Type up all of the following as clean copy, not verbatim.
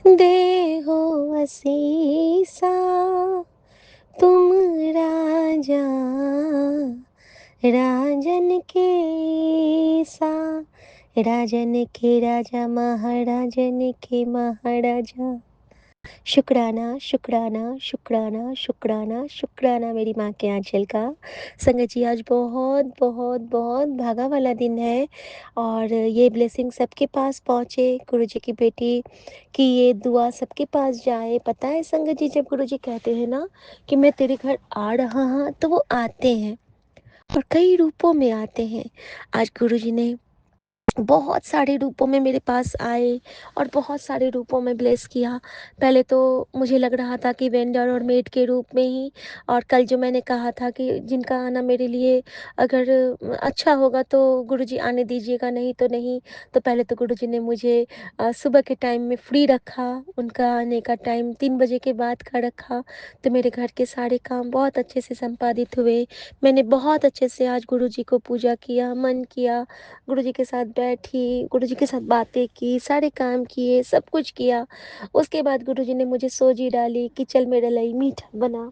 दे हो असीसा तुम राजा राजन के सा राजन के राजा महाराजन के महाराजा। शुक्राना शुक्राना शुक्राना शुक्राना शुक्राना मेरी माँ के आंचल का। संगत जी आज बहुत बहुत बहुत भागा वाला दिन है और ये ब्लेसिंग सबके पास पहुँचे। गुरु जी की बेटी की ये दुआ सबके पास जाए। पता है संगत जी, जब गुरु जी कहते हैं ना कि मैं तेरे घर आ रहा हूँ, तो वो आते हैं और कई रूपों में आते हैं। आज गुरु जी ने बहुत सारे रूपों में मेरे पास आए और बहुत सारे रूपों में ब्लेस किया। पहले तो मुझे लग रहा था कि वेंडर और मेड के रूप में ही, और कल जो मैंने कहा था कि जिनका आना मेरे लिए अगर अच्छा होगा तो गुरुजी आने दीजिएगा, नहीं तो नहीं। तो पहले तो गुरुजी ने मुझे सुबह के टाइम में फ्री रखा, उनका आने का टाइम 3 बजे के बाद का रखा। तो मेरे घर के सारे काम बहुत अच्छे से संपादित हुए। मैंने बहुत अच्छे से आज गुरुजी को पूजा किया, मन किया, गुरुजी के साथ बैठी, गुरुजी के साथ बातें की, सारे काम किए, सब कुछ किया। उसके बाद गुरुजी ने मुझे सोजी डाली कि चल मेरे लिए मीठा बना,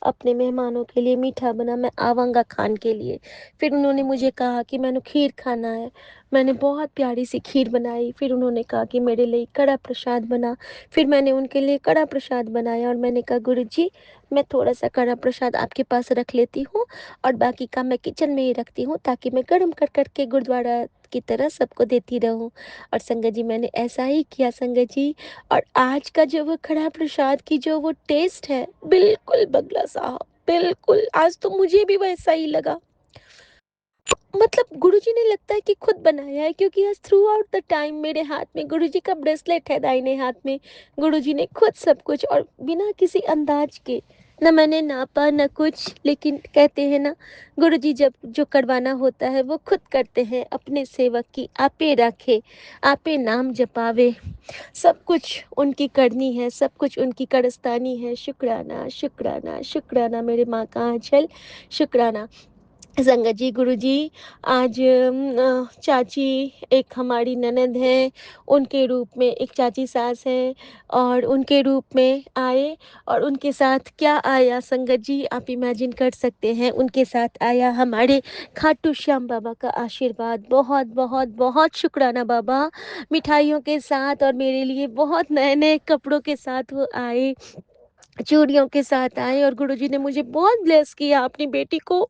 अपने मेहमानों के लिए मीठा बना, मैं आवांगा खान के लिए। फिर उन्होंने मुझे कहा कि मैंने खीर खाना है, मैंने बहुत प्यारी सी खीर बनाई। फिर उन्होंने कहा कि मेरे लिए कड़ा प्रसाद बना, फिर मैंने उनके लिए कड़ा प्रसाद बनाया और मैंने कहा गुरुजी मैं थोड़ा सा कड़ा प्रसाद आपके पास रख लेती हूँ और बाकी का मैं किचन में ही रखती हूँ, ताकि मैं गर्म कर कर के गुरुद्वारा की तरह सबको देती रहूँ। और संगत जी मैंने ऐसा ही किया संगत जी। और आज का जो वो कड़ा प्रसाद की जो वो टेस्ट है, बिल्कुल बगला साहब, बिल्कुल आज तो मुझे भी वैसा ही लगा। मतलब गुरुजी ने लगता है कि खुद बनाया है, क्योंकि आज थ्रू आउट द टाइम मेरे हाथ में गुरुजी का ब्रेसलेट है, दाहिने हाथ में। गुरुजी ने खुद सब कुछ और बिना किसी अंदाज के, न मैंने नापा न कुछ, लेकिन कहते हैं ना गुरुजी जब जो करवाना होता है वो खुद करते हैं अपने सेवक की आपे राखे आपे नाम जपावे। सब कुछ उनकी करनी है, सब कुछ उनकी करस्तानी है। शुक्राना शुक्राना शुक्राना मेरे माँ का आंचल, शुक्राना। संगत जी गुरुजी आज चाची एक हमारी ननद है, उनके रूप में एक चाची सास है और उनके रूप में आए। और उनके साथ क्या आया संगत जी आप इमेजिन कर सकते हैं, उनके साथ आया हमारे खाटू श्याम बाबा का आशीर्वाद। बहुत बहुत बहुत शुक्राना बाबा। मिठाइयों के साथ और मेरे लिए बहुत नए नए कपड़ों के साथ वो आए, चूड़ियों के साथ आए और गुरुजी ने मुझे बहुत ब्लेस किया। अपनी बेटी को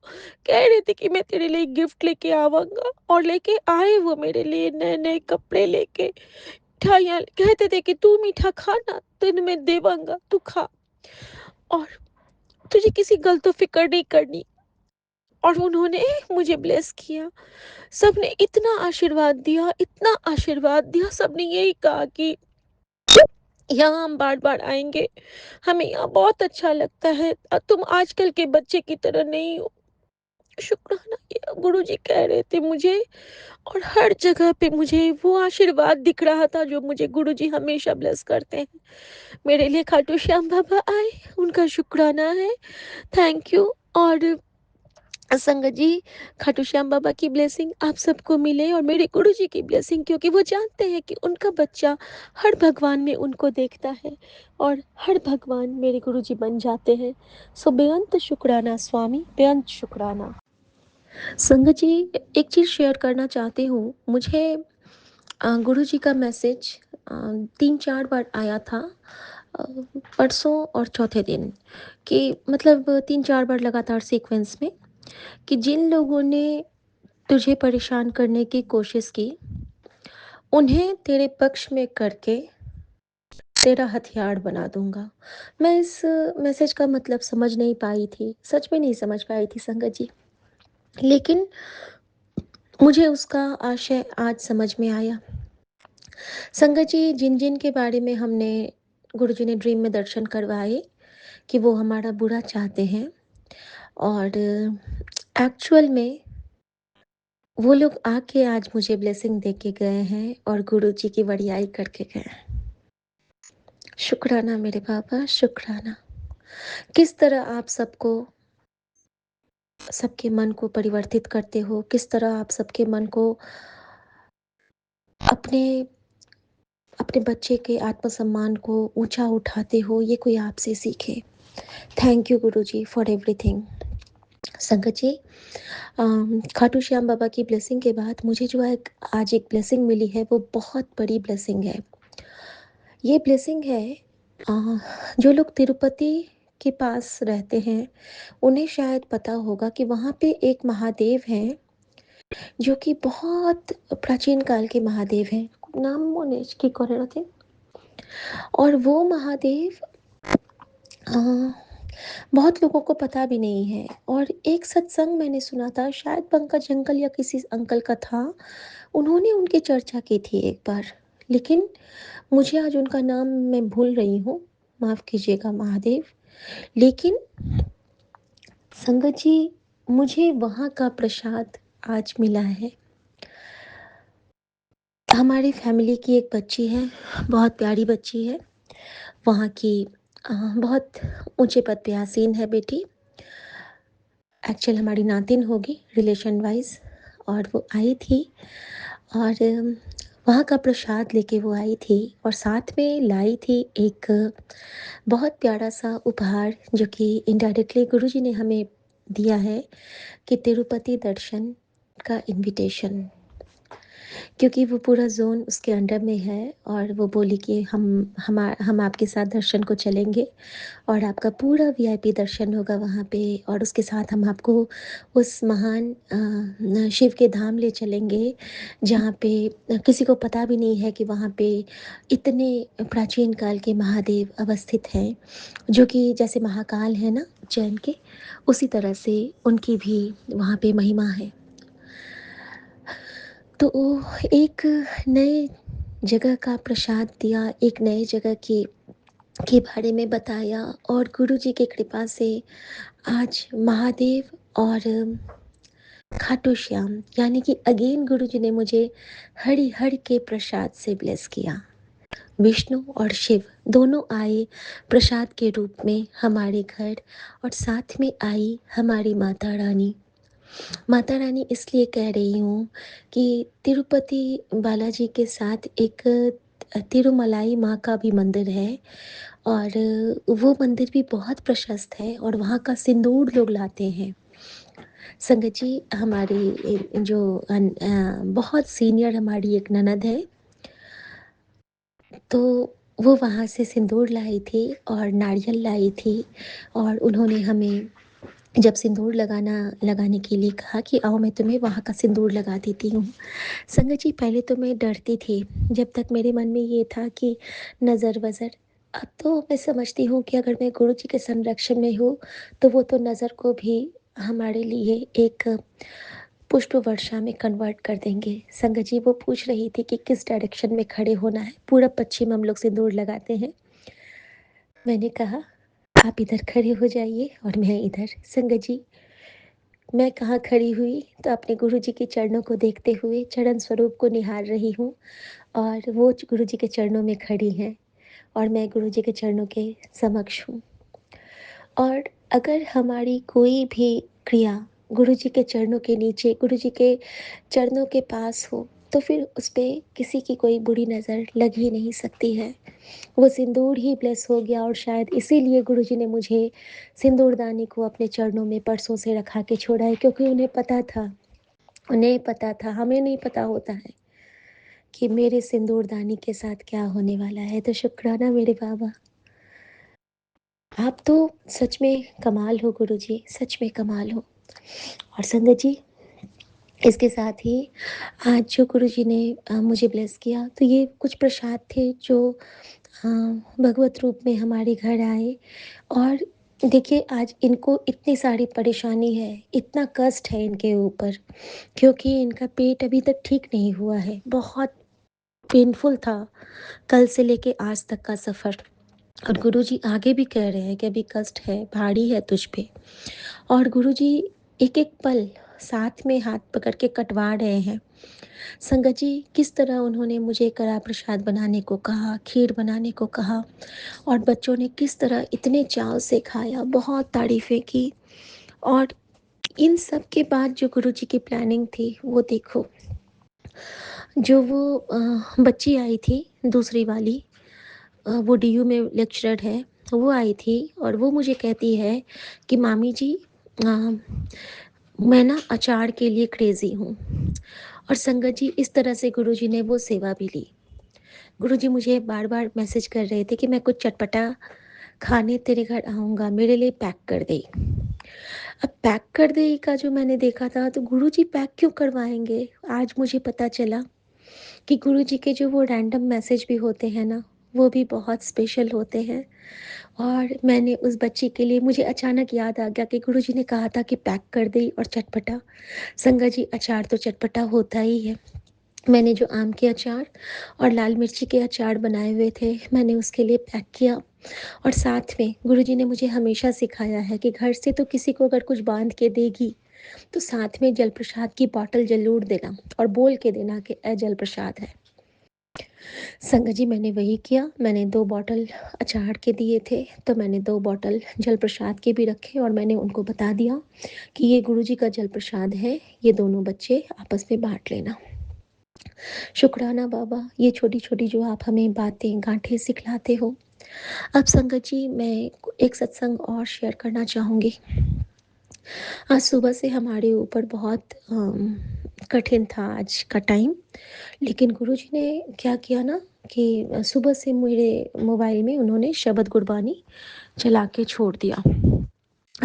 कह रहे थे कि मैं तेरे लिए गिफ्ट लेके आऊंगा, और लेके आए वो मेरे लिए नए नए कपड़े लेके, मिठाइयाँ कहते थे कि तू मीठा खाना, तेन मैं देवांगा, तू खा और तुझे किसी गलतो फिक्र नहीं करनी। और उन्होंने मुझे ब्लेस किया। सबने इतना आशीर्वाद दिया, इतना आशीर्वाद दिया। सबने यही कहा कि यहाँ हम बार बार आएंगे, हमें यहाँ बहुत अच्छा लगता है, तुम आजकल के बच्चे की तरह नहीं हो। शुक्राना, ये गुरुजी कह रहे थे मुझे, और हर जगह पे मुझे वो आशीर्वाद दिख रहा था जो मुझे गुरुजी हमेशा ब्लेस करते हैं। मेरे लिए खाटू श्याम बाबा आए, उनका शुक्राना है, थैंक यू। और संगत जी खाटू श्याम बाबा की ब्लेसिंग आप सबको मिले और मेरे गुरुजी की ब्लेसिंग, क्योंकि वो जानते हैं कि उनका बच्चा हर भगवान में उनको देखता है और हर भगवान मेरे गुरुजी बन जाते हैं। सो बेअंत शुक्राना स्वामी, बेअंत शुक्राना। संगत जी एक चीज़ शेयर करना चाहती हूँ। मुझे गुरुजी का मैसेज 3-4 बार आया था, अ, परसों और चौथे दिन, कि मतलब 3-4 बार लगातार सीक्वेंस में, कि जिन लोगों ने तुझे परेशान करने की कोशिश की, उन्हें तेरे पक्ष में करके तेरा हथियार बना दूंगा। मैं इस मैसेज का मतलब समझ नहीं पाई थी, सच में नहीं समझ पाई थी संगत जी, लेकिन मुझे उसका आशय आज समझ में आया। संगत जी जिन जिन के बारे में हमने गुरुजी ने ड्रीम में दर्शन करवाए कि वो हमारा बुरा चाहते हैं, और एक्चुअल में वो लोग आके आज मुझे ब्लेसिंग दे के गए हैं और गुरुजी की वड़ियाई करके गए हैं। शुक्राना मेरे बाबा, शुक्राना। किस तरह आप सबको, सबके मन को परिवर्तित करते हो, किस तरह आप सबके मन को अपने अपने बच्चे के आत्मसम्मान को ऊँचा उठाते हो, ये कोई आपसे सीखे। Thank you Guruji for everything. संगत जी, खाटू श्याम बाबा की ब्लेसिंग के बाद मुझे जो एक आज एक ब्लेसिंग मिली है, वो बहुत बड़ी ब्लेसिंग है। ये ब्लेसिंग है, जो लोग तिरुपति के पास रहते हैं, उन्हें शायद पता होगा कि वहाँ पे एक महादेव हैं, जो कि बहुत प्राचीन काल के महादेव हैं। नाम मोनेश की कौन थे? और वो महादेव अ, बहुत लोगों को पता भी नहीं है। और एक सत्संग मैंने सुना था, शायद पंकज अंकल या किसी अंकल का था, उन्होंने उनकी चर्चा की थी एक बार, लेकिन मुझे आज उनका नाम मैं भूल रही हूँ, माफ़ कीजिएगा महादेव। लेकिन संगत जी, मुझे वहाँ का प्रसाद आज मिला है। हमारी फैमिली की एक बच्ची है, बहुत प्यारी बच्ची है, वहाँ की बहुत ऊंचे पद पे आसीन है बेटी। एक्चुअल हमारी नातिन होगी रिलेशन वाइज। और वो आई थी, और वहाँ का प्रसाद लेके वो आई थी, और साथ में लाई थी एक बहुत प्यारा सा उपहार, जो कि इनडायरेक्टली गुरुजी ने हमें दिया है, कि तिरुपति दर्शन का इनविटेशन। क्योंकि वो पूरा ज़ोन उसके अंडर में है, और वो बोली कि हम आपके साथ दर्शन को चलेंगे, और आपका पूरा वीआईपी दर्शन होगा वहाँ पे, और उसके साथ हम आपको उस महान शिव के धाम ले चलेंगे, जहाँ पे किसी को पता भी नहीं है कि वहाँ पे इतने प्राचीन काल के महादेव अवस्थित हैं, जो कि जैसे महाकाल है ना जैन के, उसी तरह से उनकी भी वहाँ पे महिमा है। तो एक नए जगह का प्रसाद दिया, एक नए जगह के बारे में बताया, और गुरुजी की कृपा से आज महादेव और खाटू श्याम, यानी कि अगेन गुरुजी ने मुझे हरि के प्रसाद से ब्लेस किया। विष्णु और शिव दोनों आए प्रसाद के रूप में हमारे घर, और साथ में आई हमारी माता रानी। माता रानी इसलिए कह रही हूँ कि तिरुपति बालाजी के साथ एक तिरुमलाई माँ का भी मंदिर है, और वो मंदिर भी बहुत प्रशस्त है, और वहाँ का सिंदूर लोग लाते हैं। संगत जी, हमारी जो बहुत सीनियर हमारी एक ननद है, तो वो वहाँ से सिंदूर लाई थी और नारियल लाई थी, और उन्होंने हमें जब सिंदूर लगाने के लिए कहा कि आओ मैं तुम्हें वहाँ का सिंदूर लगा देती हूँ। संगत जी, पहले तो मैं डरती थी, जब तक मेरे मन में ये था कि नज़र-वज़र। अब तो मैं समझती हूँ कि अगर मैं गुरु जी के संरक्षण में हूँ, तो वो तो नज़र को भी हमारे लिए एक पुष्प वर्षा में कन्वर्ट कर देंगे। संगत जी, वो पूछ रही थी कि किस डायरेक्शन में खड़े होना है, पूरब पश्चिम हम लोग सिंदूर लगाते हैं। मैंने कहा आप इधर खड़े हो जाइए और मैं इधर। संगत जी, मैं कहाँ खड़ी हुई, तो अपने गुरुजी के चरणों को देखते हुए चरण स्वरूप को निहार रही हूँ, और वो गुरुजी के चरणों में खड़ी हैं, और मैं गुरुजी के चरणों के समक्ष हूँ। और अगर हमारी कोई भी क्रिया गुरुजी के चरणों के नीचे, गुरुजी के चरणों के पास हो, तो फिर उस पे किसी की कोई बुरी नज़र लग ही नहीं सकती है। वो सिंदूर ही ब्लेस हो गया, और शायद इसीलिए गुरुजी ने मुझे सिंदूरदानी को अपने चरणों में परसों से रखा के छोड़ा है, क्योंकि उन्हें पता था, हमें नहीं पता होता है कि मेरे सिंदूरदानी के साथ क्या होने वाला है। तो शुक्राना मेरे बाबा, आप तो सच में कमाल हो गुरुजी, सच में कमाल हो। और संगत जी, इसके साथ ही आज जो गुरुजी ने मुझे ब्लेस किया, तो ये कुछ प्रसाद थे जो भगवत रूप में हमारे घर आए। और देखिए, आज इनको इतनी सारी परेशानी है, इतना कष्ट है इनके ऊपर, क्योंकि इनका पेट अभी तक ठीक नहीं हुआ है। बहुत पेनफुल था कल से लेके आज तक का सफ़र। और गुरुजी आगे भी कह रहे हैं कि अभी कष्ट है, भारी है तुझ पे। और गुरुजी एक एक पल साथ में हाथ पकड़ के कटवा रहे हैं। संगत जी, किस तरह उन्होंने मुझे कड़ा प्रसाद बनाने को कहा, खीर बनाने को कहा, और बच्चों ने किस तरह इतने चाव से खाया, बहुत तारीफ़ें की। और इन सब के बाद जो गुरुजी की प्लानिंग थी, वो देखो, जो वो बच्ची आई थी दूसरी वाली, वो डीयू में लेक्चरर है, वो आई थी और वो मुझे कहती है कि मामी जी, अ, मैं ना अचार के लिए क्रेज़ी हूँ। और संगत जी, इस तरह से गुरुजी ने वो सेवा भी ली। गुरुजी मुझे बार-बार मैसेज कर रहे थे कि मैं कुछ चटपटा खाने तेरे घर आऊँगा, मेरे लिए पैक कर दे। अब पैक कर दे का जो मैंने देखा था, तो गुरुजी पैक क्यों करवाएँगे? आज मुझे पता चला कि गुरुजी के जो वो रैंडम मैसेज भी होते हैं ना, वो भी बहुत स्पेशल होते हैं। और मैंने उस बच्ची के लिए, मुझे अचानक याद आ गया कि गुरुजी ने कहा था कि पैक कर दें और चटपटा। संगत जी, अचार तो चटपटा होता ही है। मैंने जो आम के अचार और लाल मिर्ची के अचार बनाए हुए थे, मैंने उसके लिए पैक किया। और साथ में गुरुजी ने मुझे हमेशा सिखाया है कि घर से तो किसी को अगर कुछ बाँध के देगी, तो साथ में जल प्रसाद की बॉटल ज़रूर देना और बोल के देना कि जल प्रसाद है। संगत जी, मैंने वही किया। मैंने 2 बॉटल अचार के दिए थे, तो मैंने 2 बॉटल जल प्रसाद के भी रखे और मैंने उनको बता दिया कि ये गुरुजी का जल प्रसाद है, ये दोनों बच्चे आपस में बाँट लेना। शुक्राना बाबा, ये छोटी-छोटी जो आप हमें बातें, गाँठें सिखलाते हो। अब संगत जी, मैं एक सत्संग और शेयर करना चाहूँगी। आज सुबह से हमारे ऊपर बहुत कठिन था आज का टाइम, लेकिन गुरुजी ने क्या किया ना कि सुबह से मेरे मोबाइल में उन्होंने शबद गुरबानी चला के छोड़ दिया।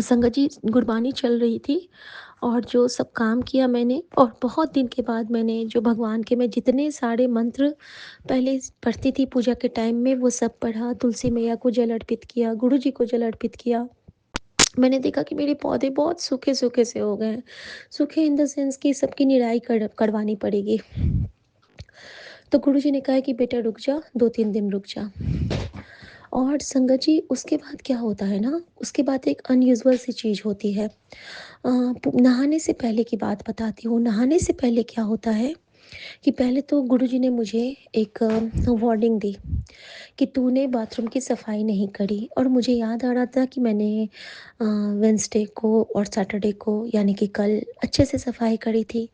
संगत जी, गुरबानी चल रही थी और जो सब काम किया मैंने, और बहुत दिन के बाद मैंने जो भगवान के मैं जितने सारे मंत्र पहले पढ़ती थी पूजा के टाइम में, वो सब पढ़ा, तुलसी मैया को जल अर्पित किया, गुरुजी को जल अर्पित किया। मैंने देखा कि मेरे पौधे बहुत सूखे-सूखे से हो गए हैं। सूखे इन द सेंस कि सबकी निराई करवानी पड़ेगी। तो गुरुजी ने कहा कि बेटा रुक जा, 2-3 दिन रुक जा। और संगत जी, उसके बाद क्या होता है ना, उसके बाद एक अनयूजुअल सी चीज़ होती है। नहाने से पहले की बात बताती हूँ। नहाने से पहले क्या होता है कि पहले तो गुरुजी ने मुझे एक वार्निंग दी कि तूने बाथरूम की सफाई नहीं करी। और मुझे याद आ रहा था कि मैंने वेडनेसडे को और सैटरडे को, यानी कि कल, अच्छे से सफाई करी थी।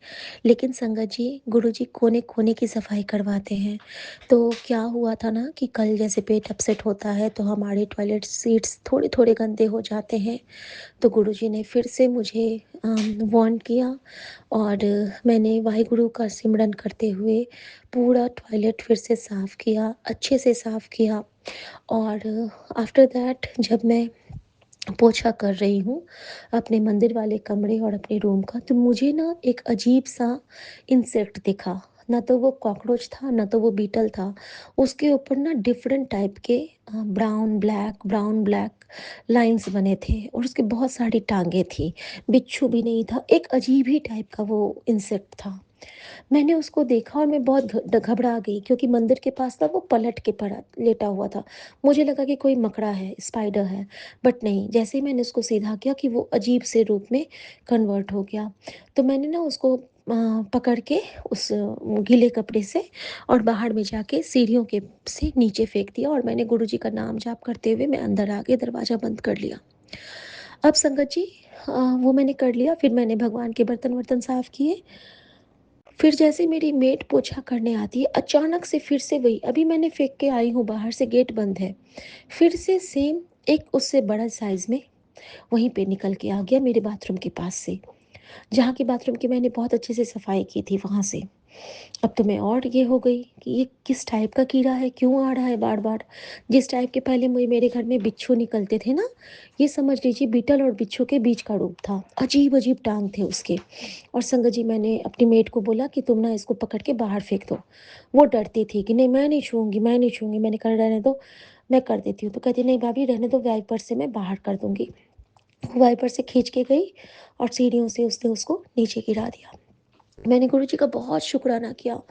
लेकिन संगत जी, गुरुजी कोने-कोने की सफाई करवाते हैं। तो क्या हुआ था ना कि कल जैसे पेट अपसेट होता है, तो हमारे टॉयलेट सीट्स थोड़े-थोड़े गंदे हो जाते हैं। तो गुरुजी ने फिर से मुझे वार्न किया और मैंने वाहिगुरु का सिमरन करते हुए पूरा टॉयलेट फिर से साफ़ किया, अच्छे से साफ़ किया। और आफ्टर दैट जब मैं पोछा कर रही हूँ अपने मंदिर वाले कमरे और अपने रूम का, तो मुझे ना एक अजीब-सा इंसेक्ट दिखा। ना तो वो कॉकरोच था, ना तो वो बीटल था। उसके ऊपर ना डिफरेंट टाइप के ब्राउन ब्लैक लाइन्स बने थे और उसकी बहुत सारी टाँगें थी। बिच्छू भी नहीं था, एक अजीब ही टाइप का वो इंसेक्ट था। मैंने उसको देखा और मैं बहुत घबरा गई, क्योंकि मंदिर के पास ना वो पलट के पड़ा लेटा हुआ था। मुझे लगा कि कोई मकड़ा है, स्पाइडर है, बट नहीं। जैसे ही मैंने उसको सीधा किया कि वो अजीब से रूप में कन्वर्ट हो गया। तो मैंने ना उसको पकड़ के उस गीले कपड़े से और बाहर में जाके सीढ़ियों के से नीचे फेंक दिया और मैंने गुरुजी का नाम जाप करते हुए मैं अंदर आ गई, दरवाज़ा बंद कर लिया। अब संगत जी, वो मैंने कर लिया, फिर मैंने भगवान के बर्तन-वर्तन साफ़ किए। फिर जैसे मेरी मेड पोछा करने आती है, अचानक से फिर से वही, अभी मैंने फेंक के आई हूँ बाहर से, गेट बंद है। फिर से सेम एक उससे बड़ा साइज़ में वहीं पे निकल के आ गया मेरे बाथरूम के पास से। जहाँ की बाथरूम की मैंने बहुत अच्छे से सफाई की थी वहाँ से। अब तो मैं और ये हो गई कि ये किस टाइप का कीड़ा है, क्यों आ रहा है बार-बार? जिस टाइप के पहले मेरे घर में बिच्छू निकलते थे ना, ये समझ लीजिए बीटल और बिच्छू के बीच का रूप था। अजीब-अजीब टाँग थे उसके। और संगत जी, मैंने अपनी मेड को बोला कि तुम ना इसको पकड़ के बाहर फेंक दो। वो डरती थी कि नहीं, मैं नहीं छूऊँगी, मैं नहीं छूऊँगी। मैंने कहा रहने दो, मैं कर देती हूँ। तो कहती नहीं भाभी रहने दो, वाइपर से मैं बाहर कर दूँगी। वाइपर से खींच के गई और सीढ़ियों से उसने उसको नीचे गिरा दिया। मैंने गुरुजी का बहुत शुक्राना किया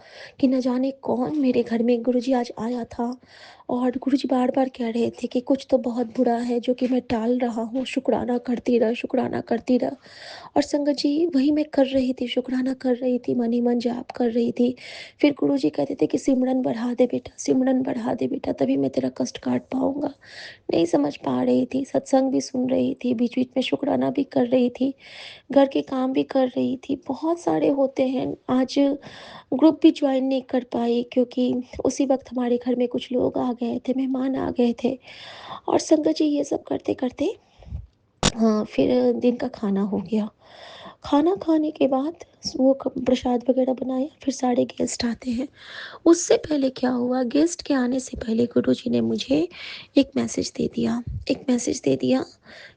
कि न जाने कौन मेरे घर में, गुरुजी आज आया था और गुरुजी बार-बार कह रहे थे कि कुछ तो बहुत बुरा है जो कि मैं टाल रहा हूँ, शुक्राना करती रह, शुक्राना करती रह। और संगत जी वही मैं कर रही थी, शुक्राना कर रही थी, मन ही मन जाप कर रही थी। फिर गुरुजी कहते थे कि सिमरन बढ़ा दे बेटा, सिमरन बढ़ा दे बेटा, तभी मैं तेरा कष्ट काट पाऊँगा। नहीं समझ पा रही थी, सत्संग भी सुन रही थी, बीच-बीच में शुक्राना भी कर रही थी, घर के काम भी कर रही थी। बहुत सारे होते हैं, आज ग्रुप भी जॉइन नहीं कर पाई क्योंकि उसी वक़्त हमारे घर में कुछ लोग आ गए थे, मेहमान आ गए थे। और संगत जी ये सब करते-करते हाँ, फिर दिन का खाना हो गया। खाना खाने के बाद वो क प्रसाद वग़ैरह बनाया, फिर सारे गेस्ट आते हैं। उससे पहले क्या हुआ, गेस्ट के आने से पहले गुरुजी ने मुझे एक मैसेज दे दिया। एक मैसेज दे दिया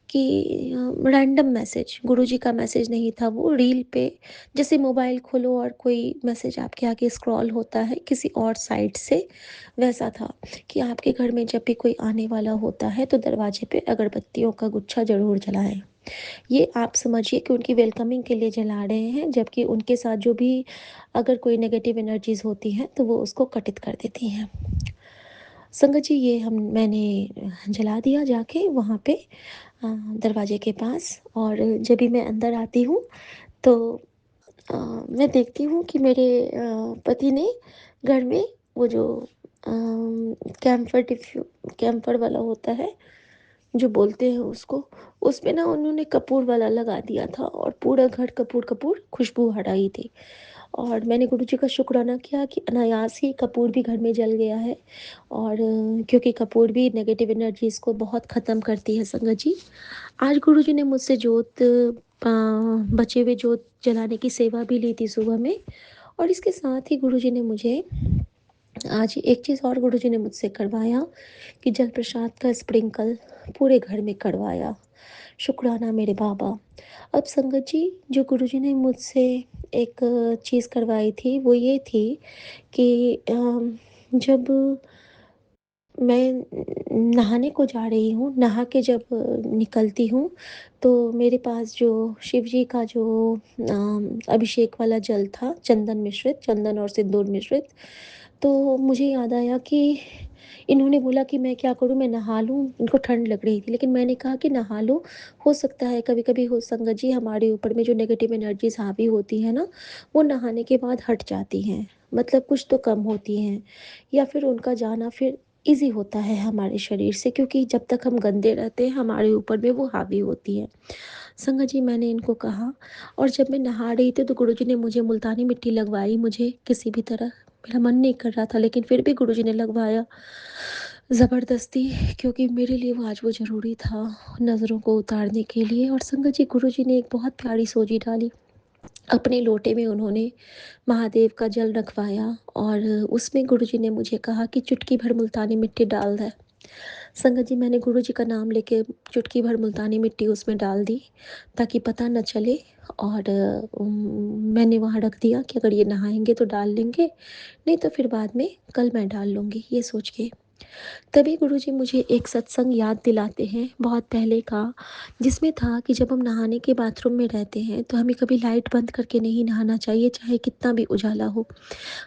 कि रैंडम मैसेज, गुरुजी का मैसेज नहीं था वो, रील पे जैसे मोबाइल खोलो और कोई मैसेज आपके आगे स्क्रॉल होता है किसी और साइट से, वैसा था कि आपके घर में जब भी कोई आने वाला होता है तो दरवाजे पे अगरबत्तियों का गुच्छा ज़रूर जलाएँ। ये आप समझिए कि उनकी वेलकमिंग के लिए जला रहे हैं, जबकि उनके साथ जो भी अगर कोई नेगेटिव एनर्जीज़ होती हैं तो वो उसको कटित कर देती हैं। संगत जी ये हम मैंने जला दिया जाके वहाँ पे दरवाजे के पास। और जब भी मैं अंदर आती हूँ तो मैं देखती हूँ कि मेरे पति ने घर में वो जो कैम्फ़र कैम्फ़र वाला होता है, जो बोलते हैं उसको, उसमें ना उन्होंने कपूर वाला लगा दिया था और पूरा घर कपूर-कपूर खुशबू आ रही थी। और मैंने गुरुजी का शुक्राना किया कि अनायास ही कपूर भी घर में जल गया है। और क्योंकि कपूर भी नेगेटिव एनर्जीज़ को बहुत ख़त्म करती है संगत जी। आज गुरुजी ने मुझसे बचे हुए जोत जलाने की सेवा भी ली थी सुबह में। और इसके साथ ही गुरुजी ने मुझे आज एक चीज़ और गुरुजी ने मुझसे करवाया कि जल प्रसाद का स्प्रिंकल पूरे घर में करवाया। शुक्राना मेरे बाबा। अब संगत जी जो गुरुजी ने मुझसे एक चीज़ करवाई थी वो ये थी कि जब मैं नहाने को जा रही हूँ, नहा के जब निकलती हूँ, तो मेरे पास जो शिव जी का जो अभिषेक वाला जल था, चंदन मिश्रित, चंदन और सिंदूर मिश्रित, तो मुझे याद आया कि इन्होंने बोला कि मैं क्या करूँ, मैं नहा लूँ? इनको ठंड लग रही थी, लेकिन मैंने कहा कि नहा लो, हो सकता है कभी-कभी हो संगत जी हमारे ऊपर में जो नेगेटिव एनर्जीज़ हावी होती हैं ना, वो नहाने के बाद हट जाती हैं। मतलब कुछ तो कम होती हैं या फिर उनका जाना फिर ईज़ी होता है हमारे शरीर से, क्योंकि जब तक हम गंदे रहते हैं हमारे ऊपर में वो हावी होती हैं। संगत जी मैंने इनको कहा और जब मैं नहा रही थी तो गुरुजी ने मुझे मुल्तानी मिट्टी लगवाई, मुझे किसी भी तरह, मेरा मन नहीं कर रहा था लेकिन फिर भी गुरुजी ने लगवाया ज़बरदस्ती, क्योंकि मेरे लिए वो आज वो ज़रूरी था नज़रों को उतारने के लिए। और संगत जी गुरुजी ने एक बहुत प्यारी सोजी डाली। अपने लोटे में उन्होंने महादेव का जल रखवाया और उसमें गुरुजी ने मुझे कहा कि चुटकी भर मुल्तानी मिट्टी डाल दे। संगत जी मैंने गुरुजी का नाम लेके चुटकी भर मुल्तानी मिट्टी उसमें डाल दी ताकि पता न चले। और मैंने वहाँ रख दिया कि अगर ये नहाएँगे तो डाल लेंगे, नहीं तो फिर बाद में कल मैं डाल लूँगी, ये सोच के। तभी गुरुजी मुझे एक सत्संग याद दिलाते हैं बहुत पहले का, जिसमें था कि जब हम नहाने के बाथरूम में रहते हैं तो हमें कभी लाइट बंद करके नहीं नहाना चाहिए, चाहे कितना भी उजाला हो।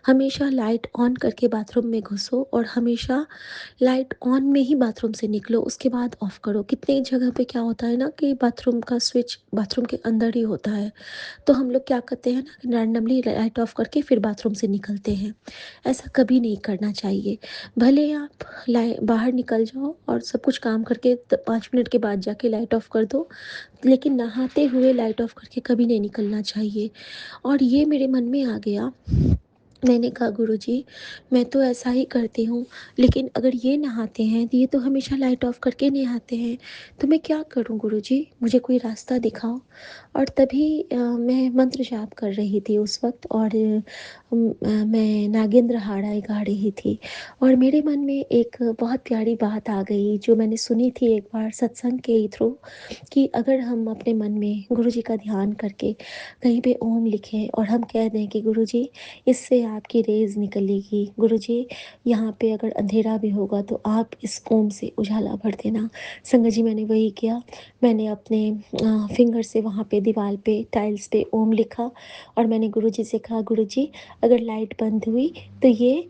हमेशा लाइट ऑन करके बाथरूम में घुसो और हमेशा लाइट ऑन में ही बाथरूम से निकलो, उसके बाद ऑफ़ करो। कितनी जगह पे क्या होता है ना कि बाथरूम का स्विच बाथरूम के अंदर ही होता है, तो हम लोग क्या करते हैं ना रैंडमली लाइट ऑफ़ करके फिर बाथरूम से निकलते हैं। ऐसा कभी नहीं करना चाहिए। भले आप लाइ बाहर निकल जाओ और सब कुछ काम करके 5 मिनट के बाद जाके लाइट ऑफ़ कर दो, लेकिन नहाते हुए लाइट ऑफ़ करके कभी नहीं निकलना चाहिए। और ये मेरे मन में आ गया, मैंने कहा गुरुजी मैं तो ऐसा ही करती हूँ, लेकिन अगर ये नहाते हैं तो ये तो हमेशा लाइट ऑफ़ करके नहाते हैं, तो मैं क्या करूँ गुरुजी? मुझे कोई रास्ता दिखाओ। और तभी मैं मंत्र जाप कर रही थी उस वक़्त और मैं नागेंद्र हाड़ा गा रही थी और मेरे मन में एक बहुत प्यारी बात आ गई जो मैंने सुनी थी एक बार सत्संग के ही थ्रू, कि अगर हम अपने मन में गुरुजी का ध्यान करके कहीं पे ओम लिखें और हम कह दें कि गुरुजी इससे आपकी रेज़ निकलेगी। गुरुजी, यहाँ पे अगर अंधेरा भी होगा तो आप इस ओम से उजाला भर देना। संगत जी, मैंने वही किया। मैंने अपने फिंगर से वहाँ पे दीवार पे, टाइल्स पे ओम लिखा और मैंने गुरुजी से कहा, गुरुजी अगर लाइट बंद हुई तो ये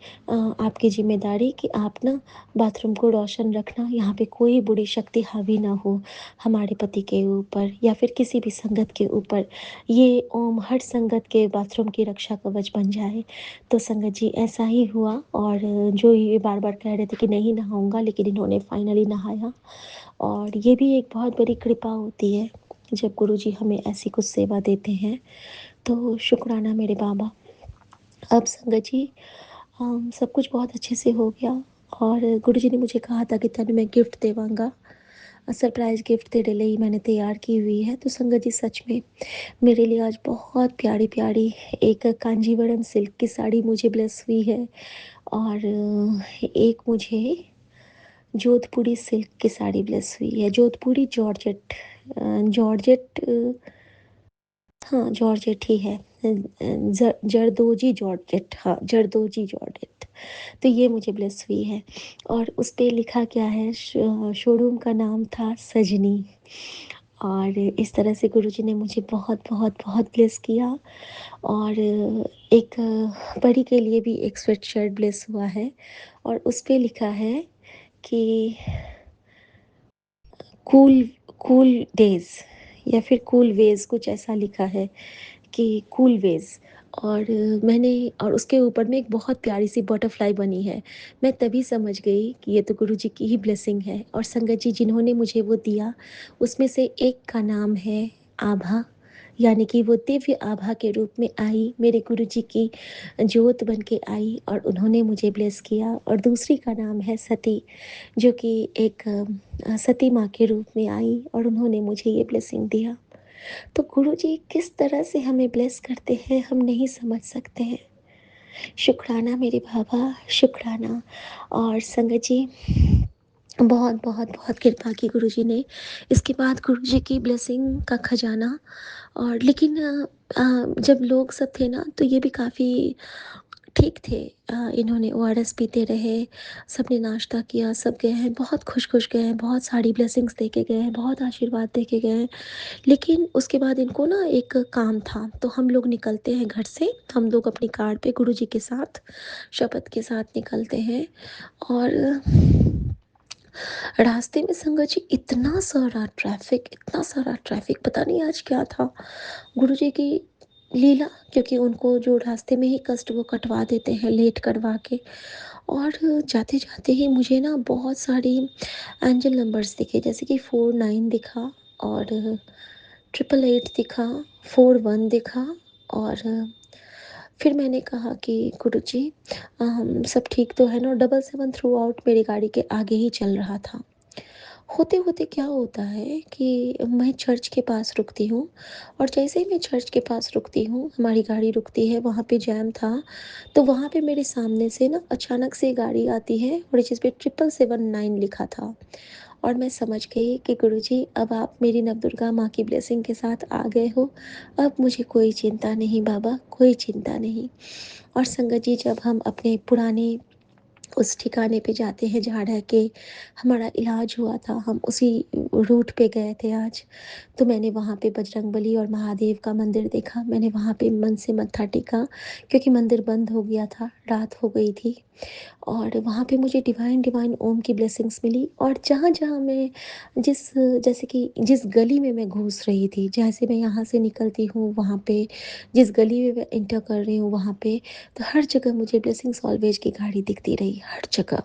आपकी ज़िम्मेदारी कि आप ना बाथरूम को रोशन रखना, यहाँ पे कोई बुरी शक्ति हावी ना हो हमारे पति के ऊपर या फिर किसी भी संगत के ऊपर। ये ओम हर संगत के बाथरूम की रक्षा कवच बन जाए। तो संगत जी, ऐसा ही हुआ और जो ये बार-बार कह रहे थे कि नहीं नहाऊँगा, लेकिन इन्होंने फाइनली नहाया। और ये भी एक बहुत बड़ी कृपा होती है, जब गुरुजी हमें ऐसी कुछ सेवा देते हैं। तो शुक्राना मेरे बाबा। अब संगत जी, सब कुछ बहुत अच्छे से हो गया और गुरुजी ने मुझे कहा था कि तेन मैं गिफ्ट देवांगा। सरप्राइज़ गिफ्ट तेरे लिए मैंने तैयार की हुई है। तो संगत जी, सच में मेरे लिए आज बहुत प्यारी-प्यारी एक कांजीवरम सिल्क की साड़ी मुझे ब्लेस हुई है और एक मुझे जोधपुरी सिल्क की साड़ी ब्लेस हुई है। जोधपुरी जॉर्जेट जॉर्जेट हाँ, जॉर्जेट ही है। जरदोजी जॉर्जेट, हाँ, जरदोजी जॉर्जेट। तो ये मुझे ब्लेस हुई है और उस पे लिखा क्या है, शोरूम का नाम था सजनी। और इस तरह से गुरुजी ने मुझे बहुत ब्लेस किया। और एक परी के लिए भी एक स्वेटशर्ट ब्लेस हुआ है और उस पे लिखा है कि कूल कूल डेज़ या फिर कूल वेज़, कुछ ऐसा लिखा है कि कूल वेज़। और मैंने और उसके ऊपर में एक बहुत प्यारी-सी बटरफ्लाई बनी है। मैं तभी समझ गई कि ये तो गुरुजी की ही ब्लेसिंग है। और संगत जी, जिन्होंने मुझे वो दिया, उसमें से एक का नाम है आभा, यानी कि वो दिव्य आभा के रूप में आई, मेरे गुरुजी की ज्योत बन के आई और उन्होंने मुझे ब्लेस किया। और दूसरी का नाम है सती, जो कि एक सती माँ के रूप में आई और उन्होंने मुझे ये ब्लेसिंग दिया। तो गुरुजी किस तरह से हमें ब्लेस करते हैं, हम नहीं समझ सकते हैं। शुक्राना मेरे बाबा, शुक्राना। और संगत जी, बहुत कृपा की गुरुजी ने। इसके बाद गुरुजी की ब्लेसिंग का खजाना। और लेकिन जब लोग सब थे ना, तो ये भी काफ़ी ठीक थे। इन्होंने ओआरएस पीते रहे, सबने नाश्ता किया, सब गए हैं, बहुत खुश-खुश गए हैं, बहुत सारी ब्लेसिंग्स दे के गए हैं, बहुत आशीर्वाद दे के गए हैं। लेकिन उसके बाद इनको ना एक काम था, तो हम लोग निकलते हैं घर से, हम लोग अपनी कार पे गुरुजी के साथ, शपथ के साथ निकलते हैं। और रास्ते में संगत जी, इतना सारा ट्रैफिक, पता नहीं आज क्या था। गुरुजी की लीला, क्योंकि उनको जो रास्ते में ही कष्ट वो कटवा देते हैं लेट करवा के। और जाते-जाते ही मुझे ना बहुत सारी एंजल नंबर्स दिखे, जैसे कि 49 दिखा और 888 दिखा, 41 दिखा। और फिर मैंने कहा कि गुरुजी, सब ठीक तो है ना? 777 थ्रू आउट मेरी गाड़ी के आगे ही चल रहा था। होते-होते क्या होता है कि मैं चर्च के पास रुकती हूँ और जैसे ही मैं चर्च के पास रुकती हूँ, हमारी गाड़ी रुकती है, वहाँ पे जैम था, तो वहाँ पे मेरे सामने से ना अचानक से गाड़ी आती है और जिस पे 777 लिखा था। और मैं समझ गई कि गुरुजी, अब आप मेरी नवदुर्गा माँ की ब्लेसिंग के साथ आ गए हो, अब मुझे कोई चिंता नहीं बाबा, कोई चिंता नहीं। और संगत जी, जब हम अपने पुराने उस ठिकाने पे जाते हैं जहाँ रह के हमारा इलाज हुआ था, हम उसी रूट पे गए थे आज। तो मैंने वहाँ पे बजरंगबली और महादेव का मंदिर देखा। मैंने वहाँ पे मन से मत्था टेका, क्योंकि मंदिर बंद हो गया था, रात हो गई थी। और वहाँ पे मुझे डिवाइन ओम की ब्लेसिंग्स मिली। और जहाँ-जहाँ मैं जिस जैसे कि जिस गली में मैं घुस रही थी, जैसे मैं यहाँ से निकलती हूँ वहाँ पे, जिस गली में मैं एंटर कर रही हूँ वहाँ पे, तो हर जगह मुझे ब्लेसिंग्स ऑलवेज की गाड़ी दिखती रही, हर जगह।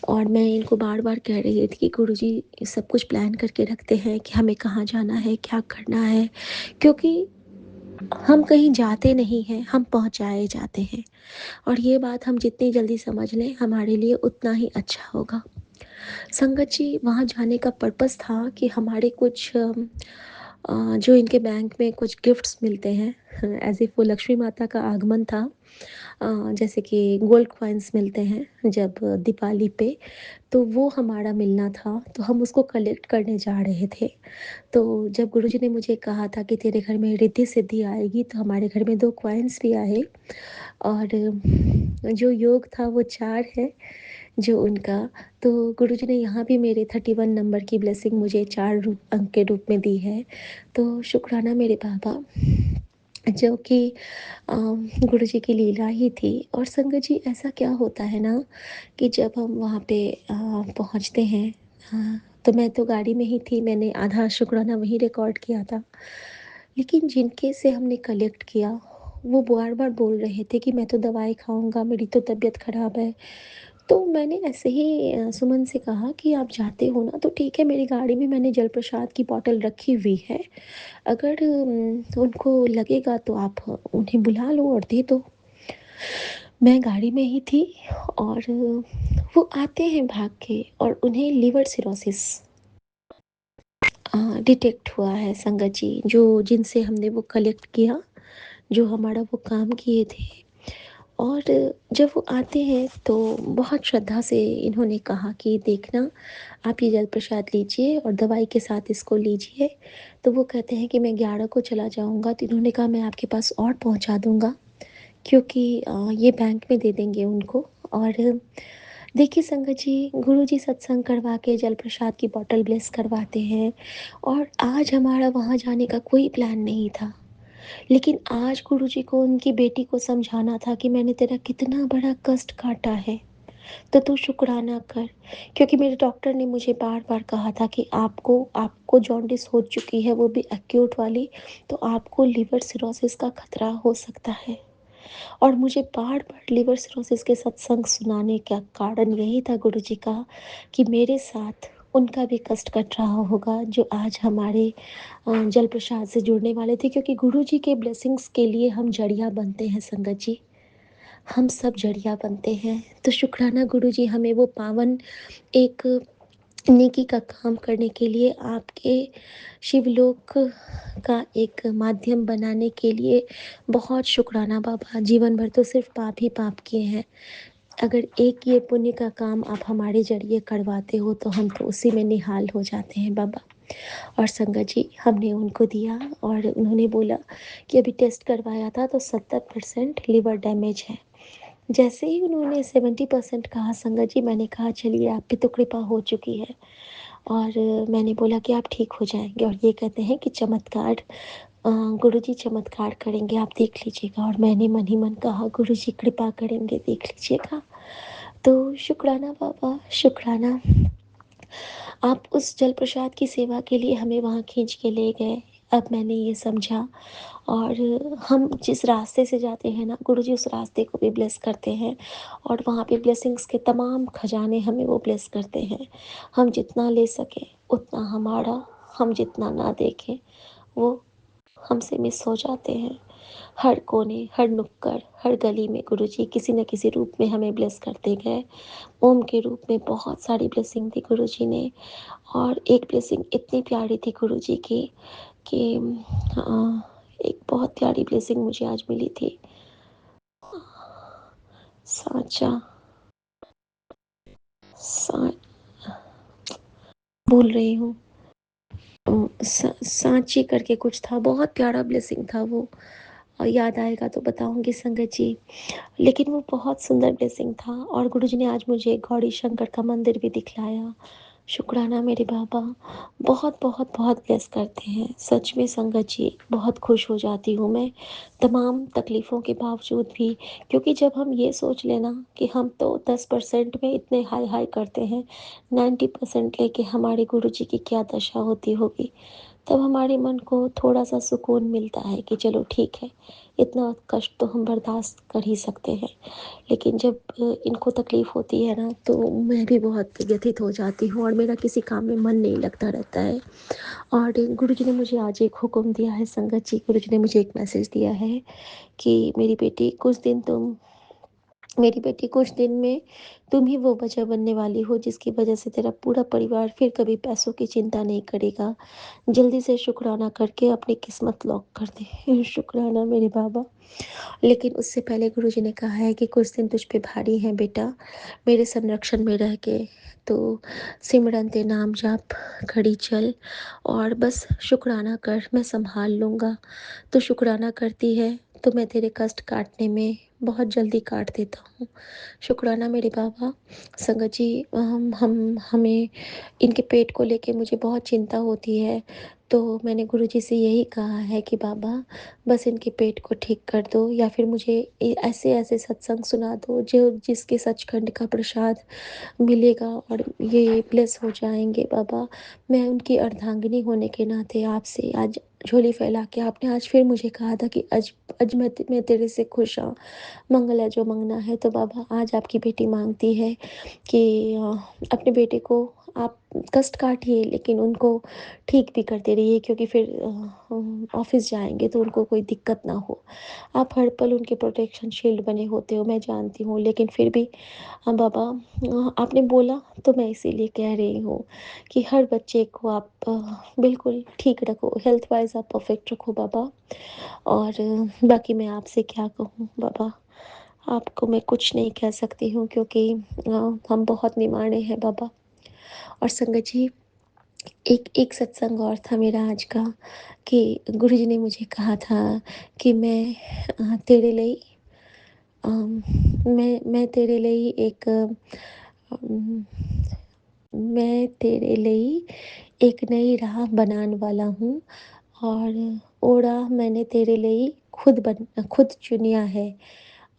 और मैं इनको बार-बार कह रही थी कि गुरुजी सब कुछ प्लान करके रखते हैं कि हमें कहाँ जाना है, क्या करना है, क्योंकि हम कहीं जाते नहीं हैं, हम पहुँचाए जाते हैं। और ये बात हम जितनी जल्दी समझ लें, हमारे लिए उतना ही अच्छा होगा। संगत जी, वहाँ जाने का पर्पस था कि हमारे कुछ जो इनके बैंक में कुछ गिफ्ट्स मिलते हैं एज़ इफ वो लक्ष्मी माता का आगमन था। जैसे कि गोल्ड कॉइन्स मिलते हैं जब दिवाली पे, तो वो हमारा मिलना था, तो हम उसको कलेक्ट करने जा रहे थे। तो जब गुरुजी ने मुझे कहा था कि तेरे घर में रिद्धि-सिद्धि आएगी, तो हमारे घर में 2 कॉइन्स भी आए और जो योग था वो 4 है, जो उनका। तो गुरुजी ने यहाँ भी मेरे 31 नंबर की ब्लेसिंग मुझे 4 अंक के रूप में दी है। तो शुक्राना मेरे बाबा, जो कि गुरुजी की लीला ही थी। और संगत जी, ऐसा क्या होता है ना कि जब हम वहाँ पे पहुँचते हैं, तो मैं तो गाड़ी में ही थी, मैंने आधा शुक्राना वहीं रिकॉर्ड किया था। लेकिन जिनके से हमने कलेक्ट किया, वो बार-बार बोल रहे थे कि मैं तो दवाई खाऊँगा, मेरी तो तबीयत ख़राब है। तो मैंने ऐसे ही सुमन से कहा कि आप जाते हो ना तो ठीक है, मेरी गाड़ी में मैंने जल प्रसाद की बॉटल रखी हुई है। अगर उनको लगेगा तो आप उन्हें बुला लो और दे दो। मैं गाड़ी में ही थी और वो आते हैं भाग के और उन्हें लिवर सिरोसिस डिटेक्ट हुआ है संगत जी, जो जिनसे हमने वो कलेक्ट किया, जो हमारा वो काम किए थे। और जब वो आते हैं तो बहुत श्रद्धा से इन्होंने कहा कि देखना, आप ये जल प्रसाद लीजिए और दवाई के साथ इसको लीजिए। तो वो कहते हैं कि मैं 11 को चला जाऊँगा, तो इन्होंने कहा मैं आपके पास और पहुँचा दूँगा, क्योंकि ये बैंक में दे देंगे उनको। और देखिए संगत जी, गुरुजी सत्संग करवा के जल प्रसाद की बॉटल ब्लेस करवाते हैं और आज हमारा वहाँ जाने का कोई प्लान नहीं था। लेकिन आज गुरुजी को उनकी बेटी को समझाना था कि मैंने तेरा कितना बड़ा कष्ट काटा है, तो तू शुक्राना कर। क्योंकि मेरे डॉक्टर ने मुझे बार-बार कहा था कि आपको आपको जॉन्डिस हो चुकी है, वो भी एक्यूट वाली, तो आपको लिवर सिरोसिस का खतरा हो सकता है। और मुझे बार-बार लिवर सिरोसिस के सत्संग सुनाने का कारण यही था गुरुजी का, कि मेरे साथ उनका भी कष्ट कट रहा होगा, जो आज हमारे जल प्रसाद से जुड़ने वाले थे। क्योंकि गुरुजी के ब्लेसिंग्स के लिए हम जड़िया बनते हैं संगत जी, हम सब जड़िया बनते हैं। तो शुक्राना गुरुजी, हमें वो पावन एक नेकी का काम करने के लिए, आपके शिवलोक का एक माध्यम बनाने के लिए बहुत शुक्राना बाबा। जीवन भर तो सिर्फ पाप ही पाप किए हैं, अगर एक ये पुण्य का काम आप हमारे ज़रिए करवाते हो तो हम तो उसी में निहाल हो जाते हैं बाबा। और संगत जी, हमने उनको दिया और उन्होंने बोला कि अभी टेस्ट करवाया था तो 70% लिवर डैमेज है। जैसे ही उन्होंने 70% कहा संगत जी, मैंने कहा चलिए आप पे तो कृपा हो चुकी है। और मैंने बोला कि आप ठीक हो जाएँगे, और ये कहते हैं कि चमत्कार, गुरुजी चमत्कार करेंगे, आप देख लीजिएगा। और मैंने मन ही मन कहा गुरुजी कृपा करेंगे, देख लीजिएगा। तो शुक्राना बाबा, शुक्राना। आप उस जल प्रसाद की सेवा के लिए हमें वहाँ खींच के ले गए। अब मैंने ये समझा। और हम जिस रास्ते से जाते हैं ना, गुरुजी उस रास्ते को भी ब्लेस करते हैं और वहाँ पे ब्लेसिंग्स के तमाम खजाने हमें वो ब्लेस करते हैं। हम जितना ले सकें उतना हमारा, हम जितना ना देखें वो हमसे मिस हो जाते हैं। हर कोने, हर नुक्कड़, हर गली में गुरुजी किसी न किसी रूप में हमें ब्लेस करते गए। ओम के रूप में बहुत सारी ब्लेसिंग दी गुरुजी ने। और एक ब्लेसिंग इतनी प्यारी थी गुरुजी की कि एक बहुत प्यारी ब्लेसिंग मुझे आज मिली थी। साँचा, सा भूल रही हूँ। सांची करके कुछ था, बहुत प्यारा ब्लेसिंग था वो। याद आएगा तो बताऊँगी संगत जी। लेकिन वो बहुत सुंदर ब्लेसिंग था और गुरुजी ने आज मुझे गौरी शंकर का मंदिर भी दिखलाया। शुक्राना मेरे बाबा, बहुत बहुत बहुत ब्लेस करते हैं। सच में संगत जी, बहुत खुश हो जाती हूँ मैं तमाम तकलीफ़ों के बावजूद भी। क्योंकि जब हम ये सोच लें ना कि हम तो 10% में इतने हाय-हाय करते हैं, 90% लेके हमारे गुरुजी की क्या दशा होती होगी। तब हमारे मन को थोड़ा-सा सुकून मिलता है कि चलो ठीक है, इतना कष्ट तो हम बर्दाश्त कर ही सकते हैं। लेकिन जब इनको तकलीफ़ होती है ना, तो मैं भी बहुत व्यथित हो जाती हूँ और मेरा किसी काम में मन नहीं लगता रहता है। और गुरुजी ने मुझे आज एक हुक्म दिया है संगत जी, गुरुजी ने मुझे एक मैसेज दिया है कि मेरी बेटी, कुछ दिन तुम मेरी बेटी कुछ दिन में तुम ही वो वजह बनने वाली हो जिसकी वजह से तेरा पूरा परिवार फिर कभी पैसों की चिंता नहीं करेगा। जल्दी से शुक्राना करके अपनी किस्मत लॉक कर दे। शुक्राना मेरे बाबा। लेकिन उससे पहले गुरुजी ने कहा है कि कुछ दिन तुझ पे भारी हैं बेटा, मेरे संरक्षण में रह के। तो सिमरन ते नाम जाप, खड़ी चल और बस शुक्राना कर, मैं सँभाल लूँगा। तो शुक्राना करती है तो मैं तेरे कष्ट काटने में बहुत जल्दी काट देता हूँ। शुक्राना मेरे बाबा। संगत जी, हमें इनके पेट को लेके मुझे बहुत चिंता होती है, तो मैंने गुरुजी से यही कहा है कि बाबा बस इनके पेट को ठीक कर दो, या फिर मुझे ऐसे-ऐसे सत्संग सुना दो जो जिसके सचखंड का प्रसाद मिलेगा और ये ब्लेस हो जाएँगे बाबा। मैं उनकी अर्धांगिनी होने के नाते आपसे आज झोली फैला के, आपने आज फिर मुझे कहा था कि आज आज मैं तेरे से खुश हूँ, मंगल है जो माँगना है। तो बाबा आज आपकी बेटी माँगती है कि अपने बेटे को आप कष्ट काटिए, लेकिन उनको ठीक भी करते रहिए, क्योंकि फिर ऑफ़िस जाएँगे तो उनको कोई दिक्कत ना हो। आप हर पल उनके प्रोटेक्शन शील्ड बने होते हो, मैं जानती हूँ, लेकिन फिर भी हाँ बाबा, आपने बोला तो मैं इसीलिए कह रही हूँ कि हर बच्चे को आप बिल्कुल ठीक रखो, हेल्थ वाइज़ आप परफेक्ट रखो बाबा। और बाकी मैं आपसे क्या कहूँ बाबा, आपको मैं कुछ नहीं कह सकती हूँ, क्योंकि हम बहुत निमाणे हैं बाबा। और संगत जी, एक एक सत्संग और था मेरा आज का, कि गुरुजी ने मुझे कहा था कि तेरे लिए मैं तेरे लिए अम, मैं तेरे लिए एक नई राह बनाने वाला हूँ, और ओ राह मैंने तेरे लिए खुद चुनिया है।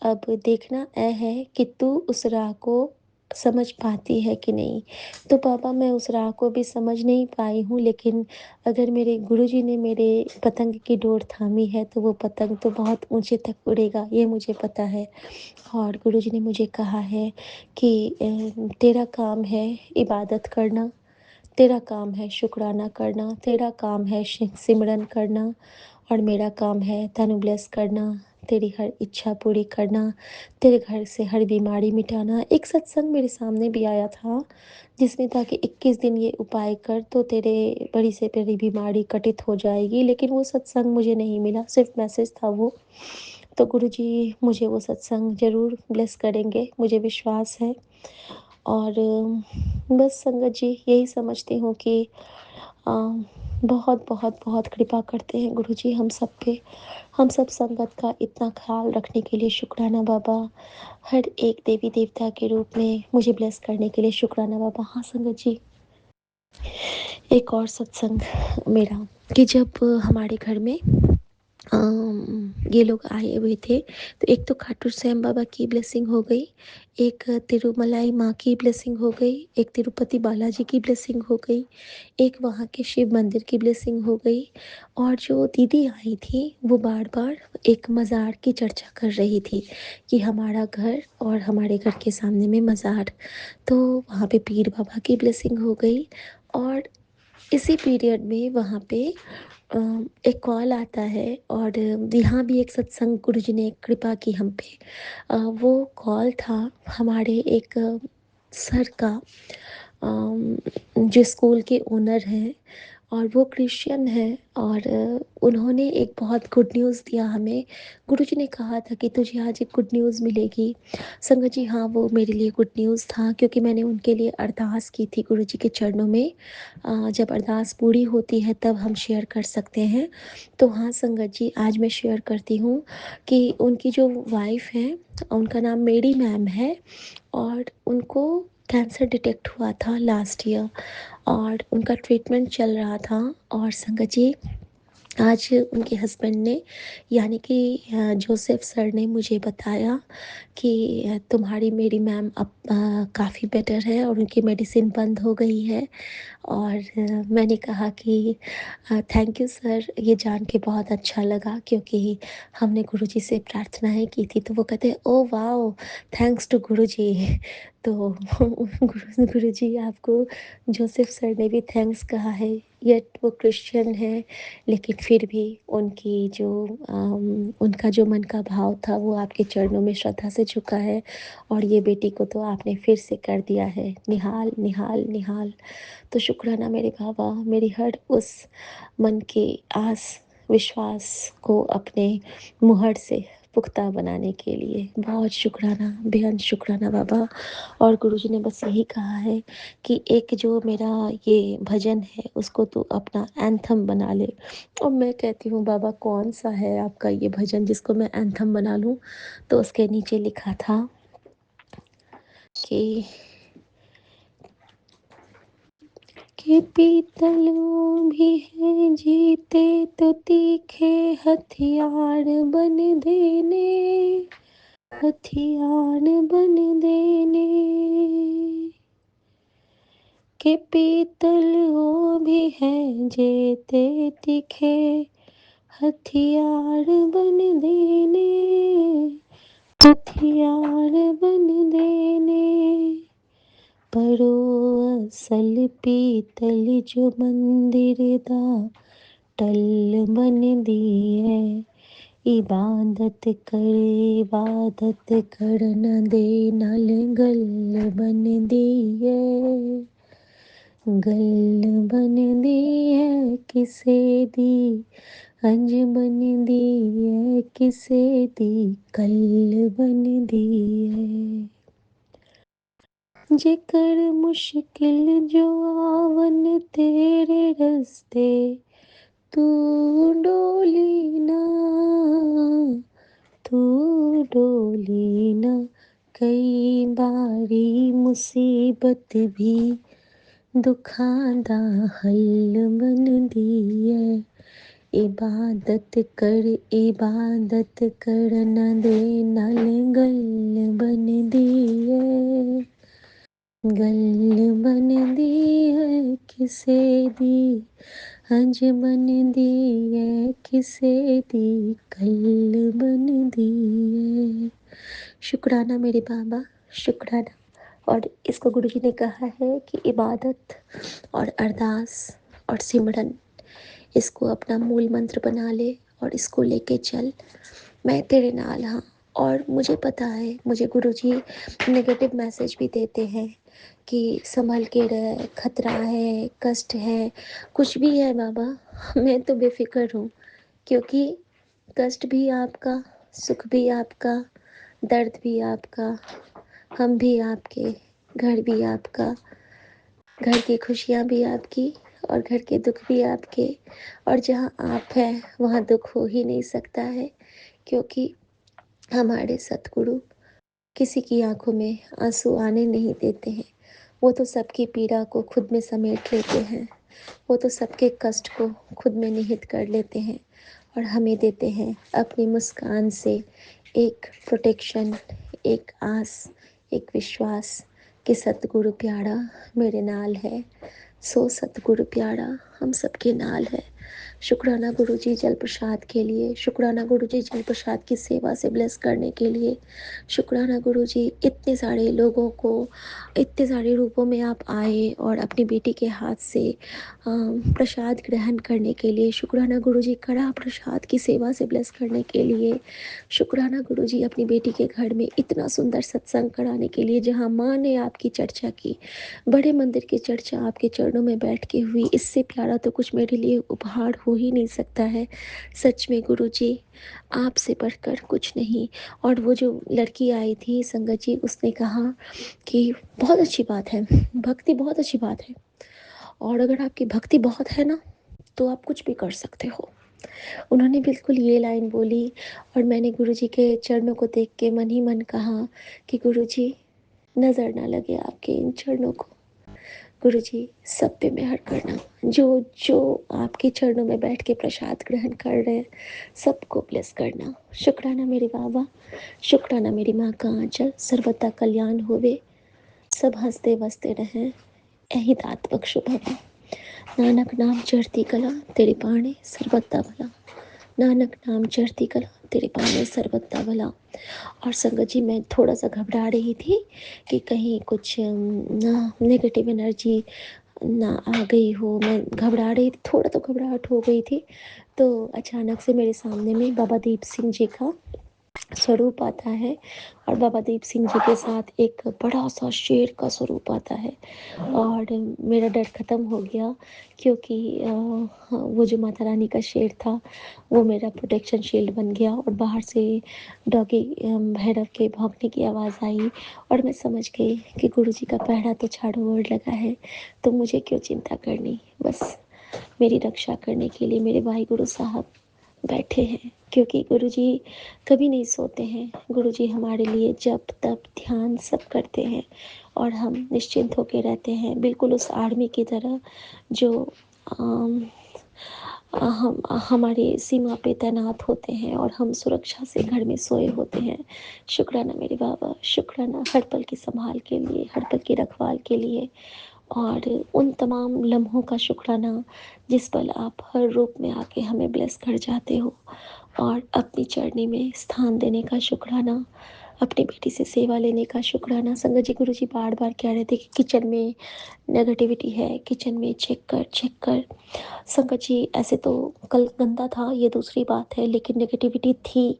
अब देखना ऐ है कि तू उस राह को समझ पाती है कि नहीं। तो पापा मैं उस राह को भी समझ नहीं पाई हूँ, लेकिन अगर मेरे गुरुजी ने मेरे पतंग की डोर थामी है तो वो पतंग तो बहुत ऊँचे तक उड़ेगा, ये मुझे पता है। और गुरुजी ने मुझे कहा है कि तेरा काम है इबादत करना, तेरा काम है शुक्राना करना, तेरा काम है सिमरन करना, और मेरा काम है तनु ब्लेस करना, तेरी हर इच्छा पूरी करना, तेरे घर से हर बीमारी मिटाना। एक सत्संग मेरे सामने भी आया था जिसमें था कि 21 दिन ये उपाय कर तो तेरे बड़ी से बड़ी बीमारी कटित हो जाएगी, लेकिन वो सत्संग मुझे नहीं मिला, सिर्फ मैसेज था वो। तो गुरुजी मुझे वो सत्संग ज़रूर ब्लेस करेंगे, मुझे विश्वास है। और बस संगत जी, यही समझती हूँ कि अ, बहुत बहुत बहुत कृपा करते हैं गुरुजी हम सब पे। हम सब संगत का इतना ख्याल रखने के लिए शुक्राना बाबा। हर एक देवी देवता के रूप में मुझे ब्लेस करने के लिए शुक्राना बाबा। हाँ संगत जी, एक और सत्संग मेरा, कि जब हमारे घर में ये लोग आए हुए थे, तो एक तो खाटू श्याम बाबा की ब्लेसिंग हो गई, एक तिरुमलाई माँ की ब्लेसिंग हो गई, एक तिरुपति बालाजी की ब्लेसिंग हो गई, एक वहाँ के शिव मंदिर की ब्लेसिंग हो गई, और जो दीदी आई थी वो बार-बार एक मज़ार की चर्चा कर रही थी कि हमारा घर और हमारे घर के सामने में मज़ार। तो वहाँ पे पीर बाबा की ब्लेसिंग हो गई, और इसी पीरियड में वहाँ पे अ, एक कॉल आता है, और यहाँ भी एक सत्संग गुरुजी ने कृपा की हम पे। वो कॉल था हमारे एक सर का, जो स्कूल के ओनर हैं, और वो क्रिश्चियन हैं, और उन्होंने एक बहुत गुड न्यूज़ दिया हमें। गुरुजी ने कहा था कि तुझे आज एक गुड न्यूज़ मिलेगी। संगत जी, हाँ वो मेरे लिए गुड न्यूज़ था, क्योंकि मैंने उनके लिए अरदास की थी गुरुजी के चरणों में। जब अरदास पूरी होती है तब हम शेयर कर सकते हैं। तो हाँ संगत जी, आज मैं शेयर करती हूँ कि उनकी जो वाइफ़ हैं, उनका नाम मेरी मैम है, और उनको कैंसर डिटेक्ट हुआ था लास्ट ईयर, और उनका ट्रीटमेंट चल रहा था। और संगत जी, आज उनके हस्बैंड ने, यानी कि जोसेफ सर ने मुझे बताया कि तुम्हारी मेरी मैम अब काफ़ी बेटर है, और उनकी मेडिसिन बंद हो गई है। और मैंने कहा कि थैंक यू सर, ये जान के बहुत अच्छा लगा, क्योंकि हमने गुरुजी से प्रार्थनाएँ की थी। तो वो कहते हैं, ओह वाओ! थैंक्स टू गुरुजी। तो गुरुजी आपको जोसेफ सर ने भी थैंक्स कहा है, येट वो क्रिश्चियन है, लेकिन फिर भी उनकी जो उनका जो मन का भाव था वो आपके चरणों में श्रद्धा से झुका है। और ये बेटी को तो आपने फिर से कर दिया है निहाल, निहाल, निहाल। तो शुक्राना मेरे बाबा, मेरी हर उस मन की आस विश्वास को अपने मुहर से पुख्ता बनाने के लिए बहुत शुक्राना, बेहद शुक्राना बाबा। और गुरुजी ने बस यही कहा है कि एक जो मेरा ये भजन है उसको तू अपना एंथम बना ले। और मैं कहती हूँ बाबा कौन सा है आपका ये भजन जिसको मैं एंथम बना लूँ। तो उसके नीचे लिखा था कि पीतलों भी है जीते तो तीखे हथियार बन देने, हथियार बन देने के पीतल वो भी है जेते तीखे हथियार बन देने, हथियार बन देने। परो असल पीतल जो मंदिर दा टल बन दी है, इबादत कर न दे नल गल बन दी है, गल बन दी है किसे दी, अंज बन दी है किसे दी, कल बन दी है। जेकर मुश्किल जो आवन तेरे रस्ते, तू डोली ना, तू डोली ना। कई बारी मुसीबत भी दुखां दा हल बन दी है, इबादत कर न दे नल गल बन दी है, गल बन दी है किसे दी, हंज बन दी है किसे दी, कल बन दी है। शुक्राना मेरे बाबा, शुक्राना। और इसको गुरुजी ने कहा है कि इबादत और अरदास और सिमरन इसको अपना मूल मंत्र बना ले और इसको लेके चल, मैं तेरे नाल हाँ। और मुझे पता है, मुझे गुरुजी नेगेटिव मैसेज भी देते हैं कि संभल के रह, खतरा है, कष्ट है, कुछ भी है बाबा, मैं तो बेफिक्र हूँ। क्योंकि कष्ट भी आपका, सुख भी आपका, दर्द भी आपका, हम भी आपके, घर भी आपका, घर की खुशियाँ भी आपकी और घर के दुख भी आपके। और जहाँ आप हैं वहाँ दुख हो ही नहीं सकता है, क्योंकि हमारे सतगुरु किसी की आंखों में आंसू आने नहीं देते हैं। वो तो सबकी पीड़ा को खुद में समेट लेते हैं, वो तो सबके कष्ट को खुद में निहित कर लेते हैं और हमें देते हैं अपनी मुस्कान से एक प्रोटेक्शन, एक आस, एक विश्वास कि सतगुरु प्यारा मेरे नाल है। सो सतगुरु प्यारा हम सबके नाल है। शुक्राना गुरुजी जल प्रसाद के लिए, शुक्राना गुरुजी जल प्रसाद की सेवा से ब्लेस करने के लिए, शुक्राना गुरुजी इतने सारे लोगों को, इतने सारे रूपों में आप आए और अपनी बेटी के हाथ से प्रसाद ग्रहण करने के लिए, शुक्राना गुरुजी कड़ा प्रसाद की सेवा से ब्लेस करने के लिए, शुक्राना गुरुजी अपनी बेटी के घर में इतना सुंदर सत्संग कराने के लिए जहाँ माँ ने आपकी चर्चा की, बड़े मंदिर की चर्चा आपके चरणों में बैठ के हुई। इससे प्यारा तो कुछ मेरे लिए उपहार हो ही नहीं सकता है। सच में गुरुजी आपसे बढ़कर कुछ नहीं। और वो जो लड़की आई थी संगत जी, उसने कहा कि बहुत अच्छी बात है, भक्ति बहुत अच्छी बात है, और अगर आपकी भक्ति बहुत है ना तो आप कुछ भी कर सकते हो। उन्होंने बिल्कुल ये लाइन बोली और मैंने गुरुजी के चरणों को देख के मन ही मन कहा कि गुरुजी नज़र ना लगे आपके इन चरणों को, गुरुजी सब पे मेहर करना। जो जो आपके चरणों में बैठ के प्रसाद ग्रहण कर रहे हैं सबको ब्लेस करना। शुक्राना मेरे बाबा, शुक्राना मेरी माँ का आंचल, सर्वदा कल्याण होवे, सब हंसते बसते रहें, यही दात बख्शो बाबा। नानक नाम चढ़ती कला, तेरे बाणे सर्वदा भला। नानक नाम चढ़ती कला, तेरे पाँव में सर्वदा भला। और संगत जी, मैं थोड़ा सा घबरा रही थी कि कहीं कुछ नेगेटिव एनर्जी ना आ गई हो। मैं घबरा रही थी, थोड़ा तो घबराहट हो गई थी। तो अचानक से मेरे सामने में बाबा दीप सिंह जी का स्वरूप आता है और बाबा दीप सिंह जी के साथ एक बड़ा सा शेर का स्वरूप आता है। और मेरा डर ख़त्म हो गया, क्योंकि वो जो माता रानी का शेर था वो मेरा प्रोटेक्शन शील्ड बन गया। और बाहर से डॉगी भैरव के भौंकने की आवाज़ आई और मैं समझ गई कि गुरुजी का पहरा तो झाड़ू ओढ़ लगा है, तो मुझे क्यों चिंता करनी। बस मेरी रक्षा करने के लिए मेरे भाई गुरु साहब बैठे हैं, क्योंकि गुरुजी कभी नहीं सोते हैं। गुरुजी हमारे लिए जप तप ध्यान सब करते हैं और हम निश्चिंत होकर रहते हैं, बिल्कुल उस आर्मी की तरह जो अम, हम हमारी सीमा पे तैनात होते हैं और हम सुरक्षा से घर में सोए होते हैं। शुक्राना मेरे बाबा, शुक्राना हर पल की संभाल के लिए, हर पल की रखवाल के लिए। और उन तमाम लम्हों का शुक्राना जिस पल आप हर रूप में आके हमें ब्लेस कर जाते हो। और अपनी चरनी में स्थान देने का शुक्राना, अपनी बेटी से सेवा लेने का शुक्राना। संगत जी, गुरु जी बार बार कह रहे थे कि किचन में नेगेटिविटी है, किचन में चेक कर चेक कर। संगत जी, ऐसे तो कल गंदा था, ये दूसरी बात है, लेकिन नेगेटिविटी थी।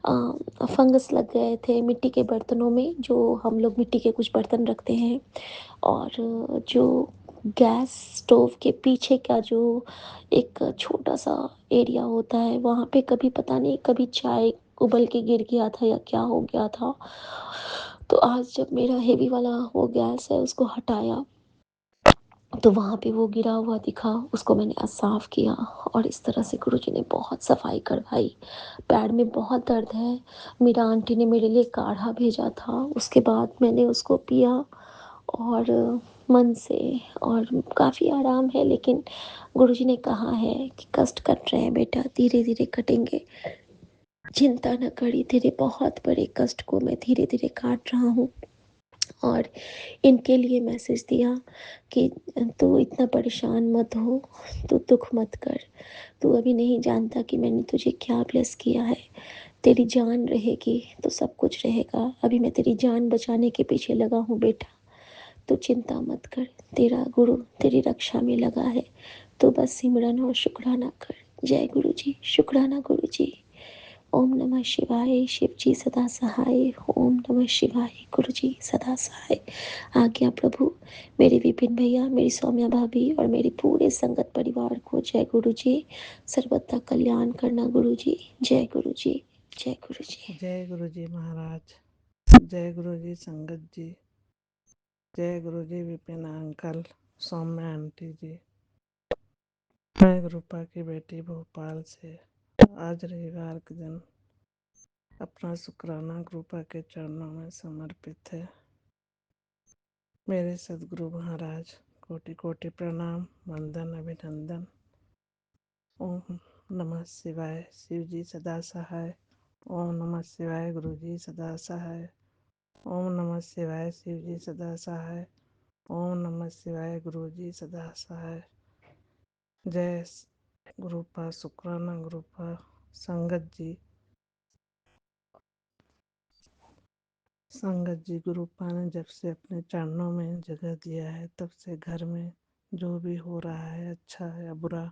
फंगस लग गए थे मिट्टी के बर्तनों में, जो हम लोग मिट्टी के कुछ बर्तन रखते हैं। और जो गैस स्टोव के पीछे का जो एक छोटा सा एरिया होता है, वहाँ पे कभी पता नहीं कभी चाय उबल के गिर गया था या क्या हो गया था। तो आज जब मेरा हेवी वाला वो गैस है उसको हटाया, तो वहाँ पे वो गिरा हुआ दिखा, उसको मैंने आज साफ़ किया। और इस तरह से गुरुजी ने बहुत सफाई करवाई। पैर में बहुत दर्द है, मेरा आंटी ने मेरे लिए काढ़ा भेजा था, उसके बाद मैंने उसको पिया और मन से, और काफ़ी आराम है। लेकिन गुरुजी ने कहा है कि कष्ट कट रहे हैं बेटा, धीरे धीरे कटेंगे, चिंता न करी, तेरे बहुत बड़े कष्ट को मैं धीरे धीरे काट रहा हूँ। और इनके लिए मैसेज दिया कि तू इतना परेशान मत हो, तू दुख मत कर, तू अभी नहीं जानता कि मैंने तुझे क्या ब्लेस किया है। तेरी जान रहेगी तो सब कुछ रहेगा। अभी मैं तेरी जान बचाने के पीछे लगा हूँ बेटा, तू चिंता मत कर, तेरा गुरु तेरी रक्षा में लगा है, तो बस सिमरन और शुक्राना कर। जय गुरु जी, शुक्राना गुरु जी। ओम नमः शिवाय, शिव जी सदा सहाय। ओम नमः शिवाय, गुरु जी सदा सहाय। आज्ञा प्रभु। मेरे विपिन भैया, मेरी सौम्या भाभी और मेरे पूरे संगत परिवार को जय गुरु जी। सर्वदा कल्याण करना गुरु जी। जय गुरु जी, जय गुरु जी। जय गुरु जी महाराज, जय गुरु जी संगत जी, जय गुरु जी विपिन अंकल, सौम्या आंटी जी। मैं गुरुपा की बेटी भोपाल से आज रविवार के दिन अपना शुक्राना गुरुपा के चरणों में समर्पित है। मेरे सदगुरु महाराज कोटि कोटि प्रणाम, वंदन अभिनंदन। ओम नमः शिवाय, शिव जी सदा सहाय। ओम नमः शिवाय, गुरु जी सदा सहाय। ओम नमः शिवाय, शिव जी सदा सहाय। ओम नमः शिवाय, गुरु जी सदा सहाय। जय गुरुपा, शुक्राना गुरुपा संगत जी। संगत जी, गुरुपा ने जब से अपने चरणों में जगह दिया है तब से घर में जो भी हो रहा है, अच्छा है या बुरा,